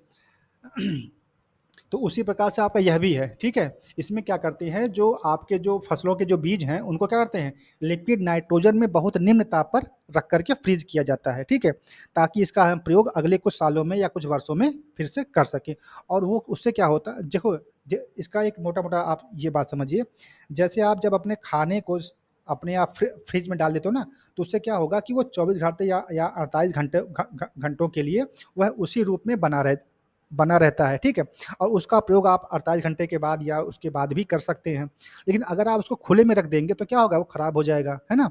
तो उसी प्रकार से आपका यह भी है। ठीक है, इसमें क्या करते हैं, जो आपके जो फसलों के जो बीज हैं उनको क्या करते हैं, लिक्विड नाइट्रोजन में बहुत निम्न ताप पर रख करके फ्रीज किया जाता है। ठीक है, ताकि इसका हम प्रयोग अगले कुछ सालों में या कुछ वर्षों में फिर से कर सकें। और वो उससे क्या होता है, देखो इसका एक मोटा मोटा आप ये बात समझिए, जैसे आप जब अपने खाने को अपने आप फ्रिज में डाल देते हो ना, तो उससे क्या होगा कि वो 24 घंटे या 48 घंटों के लिए वह उसी रूप में बना रहता है। ठीक है, और उसका प्रयोग आप 48 घंटे के बाद या उसके बाद भी कर सकते हैं। लेकिन अगर आप उसको खुले में रख देंगे तो क्या होगा, वो खराब हो जाएगा, है ना।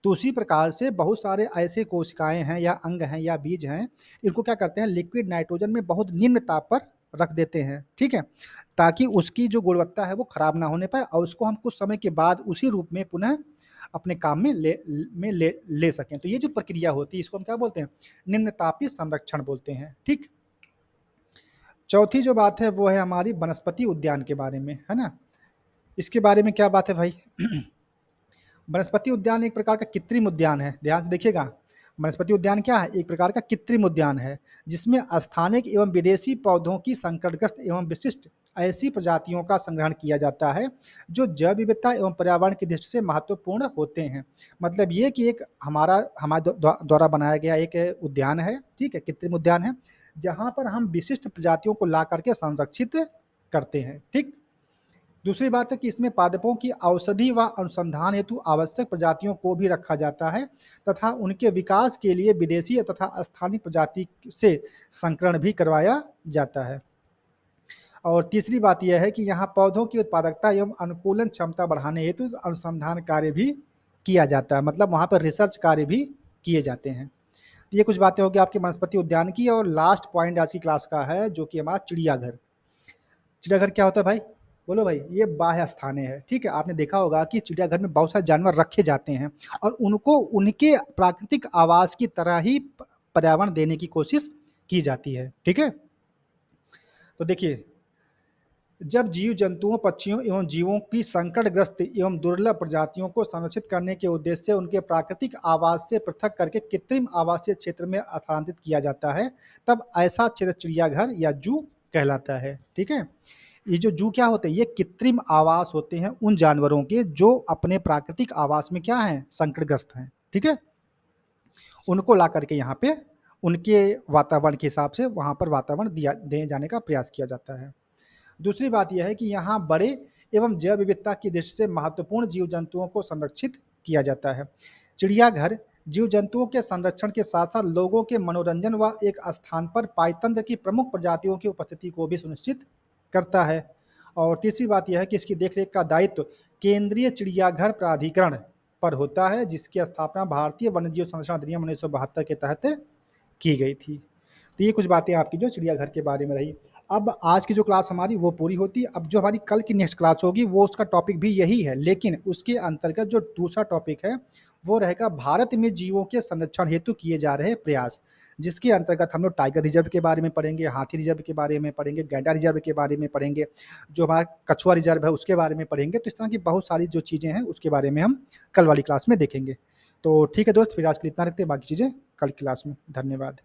तो उसी प्रकार से बहुत सारे ऐसे कोशिकाएं हैं या अंग हैं या बीज हैं, इनको क्या करते हैं, लिक्विड नाइट्रोजन में बहुत निम्न ताप पर रख देते हैं। ठीक है, ताकि उसकी जो गुणवत्ता है वो खराब ना होने पाए, और उसको हम कुछ समय के बाद उसी रूप में पुनः अपने काम में ले सकें। तो ये जो प्रक्रिया होती है इसको हम क्या बोलते हैं, निम्न तापीय संरक्षण बोलते हैं। ठीक, चौथी जो बात है वो है हमारी वनस्पति उद्यान के बारे में, है ना। इसके बारे में क्या बात है भाई, वनस्पति उद्यान एक प्रकार का कृत्रिम उद्यान है। ध्यान से देखिएगा, वनस्पति उद्यान क्या है, एक प्रकार का कृत्रिम उद्यान है, जिसमें स्थानिक एवं विदेशी पौधों की संकटग्रस्त एवं विशिष्ट ऐसी प्रजातियों का संग्रहण किया जाता है जो जैव विविधता एवं पर्यावरण की दृष्टि से महत्वपूर्ण होते हैं। मतलब ये कि एक हमारे द्वारा बनाया गया एक उद्यान है, ठीक है, कृत्रिम उद्यान है, जहाँ पर हम विशिष्ट प्रजातियों को ला करके संरक्षित करते हैं। ठीक, दूसरी बात है कि इसमें पादपों की औषधि व अनुसंधान हेतु आवश्यक प्रजातियों को भी रखा जाता है तथा उनके विकास के लिए विदेशी तथा स्थानीय प्रजाति से संकरण भी करवाया जाता है। और तीसरी बात यह है कि यहाँ पौधों की उत्पादकता एवं अनुकूलन क्षमता बढ़ाने हेतु अनुसंधान कार्य भी किया जाता है, मतलब वहाँ पर रिसर्च कार्य भी किए जाते हैं। तो ये कुछ बातें होगी आपके वनस्पति उद्यान की। और लास्ट पॉइंट आज की क्लास का है जो कि हमारा चिड़ियाघर। चिड़ियाघर क्या होता है भाई, बोलो भाई, ये बाह्य स्थानें है, ठीक है। आपने देखा होगा कि चिड़ियाघर में बहुत सारे जानवर रखे जाते हैं और उनको उनके प्राकृतिक आवास की तरह ही पर्यावरण देने की कोशिश की जाती है, ठीक है। तो देखिए, जब जीव जंतुओं, पक्षियों एवं जीवों की संकटग्रस्त एवं दुर्लभ प्रजातियों को संरक्षित करने के उद्देश्य से उनके प्राकृतिक आवास से पृथक करके कृत्रिम आवासीय क्षेत्र में स्थानांतरित किया जाता है, तब ऐसा क्षेत्र चिड़ियाघर या जू कहलाता है, ठीक है। ये जो जू क्या होते हैं, ये कृत्रिम आवास होते हैं उन जानवरों के जो अपने प्राकृतिक आवास में क्या हैं, संकटग्रस्त हैं, ठीक है। उनको ला करके यहाँ पे उनके वातावरण के हिसाब से वहाँ पर वातावरण दिया दिए जाने का प्रयास किया जाता है। दूसरी बात यह है कि यहाँ बड़े एवं जैव विविधता की दृष्टि से महत्वपूर्ण जीव जंतुओं को संरक्षित किया जाता है। चिड़ियाघर जीव जंतुओं के संरक्षण के साथ साथ लोगों के मनोरंजन व एक स्थान पर पायतंत्र की प्रमुख प्रजातियों की उपस्थिति को भी सुनिश्चित करता है। और तीसरी बात यह है कि इसकी देखरेख का दायित्व केंद्रीय चिड़ियाघर प्राधिकरण पर होता है, जिसकी स्थापना भारतीय वन्यजीव संरक्षण अधिनियम 1972 के तहत की गई थी। तो ये कुछ बातें आपकी जो चिड़ियाघर के बारे में रही। अब आज की जो क्लास हमारी वो पूरी होती है। अब जो हमारी कल की नेक्स्ट क्लास होगी वो उसका टॉपिक भी यही है, लेकिन उसके अंतर्गत जो दूसरा टॉपिक है वो रहेगा भारत में जीवों के संरक्षण हेतु किए जा रहे प्रयास, जिसके अंतर्गत हम लोग टाइगर रिजर्व के बारे में पढ़ेंगे, हाथी रिजर्व के बारे में पढ़ेंगे, गैंडा रिजर्व के बारे में पढ़ेंगे, जो हमारा कछुआ रिजर्व है उसके बारे में पढ़ेंगे। तो इस तरह की बहुत सारी जो चीज़ें हैं उसके बारे में हम कल वाली क्लास में देखेंगे। तो ठीक है दोस्त, फिर आज के लिए इतना रखते हैं, बाकी चीज़ें कल की क्लास में। धन्यवाद।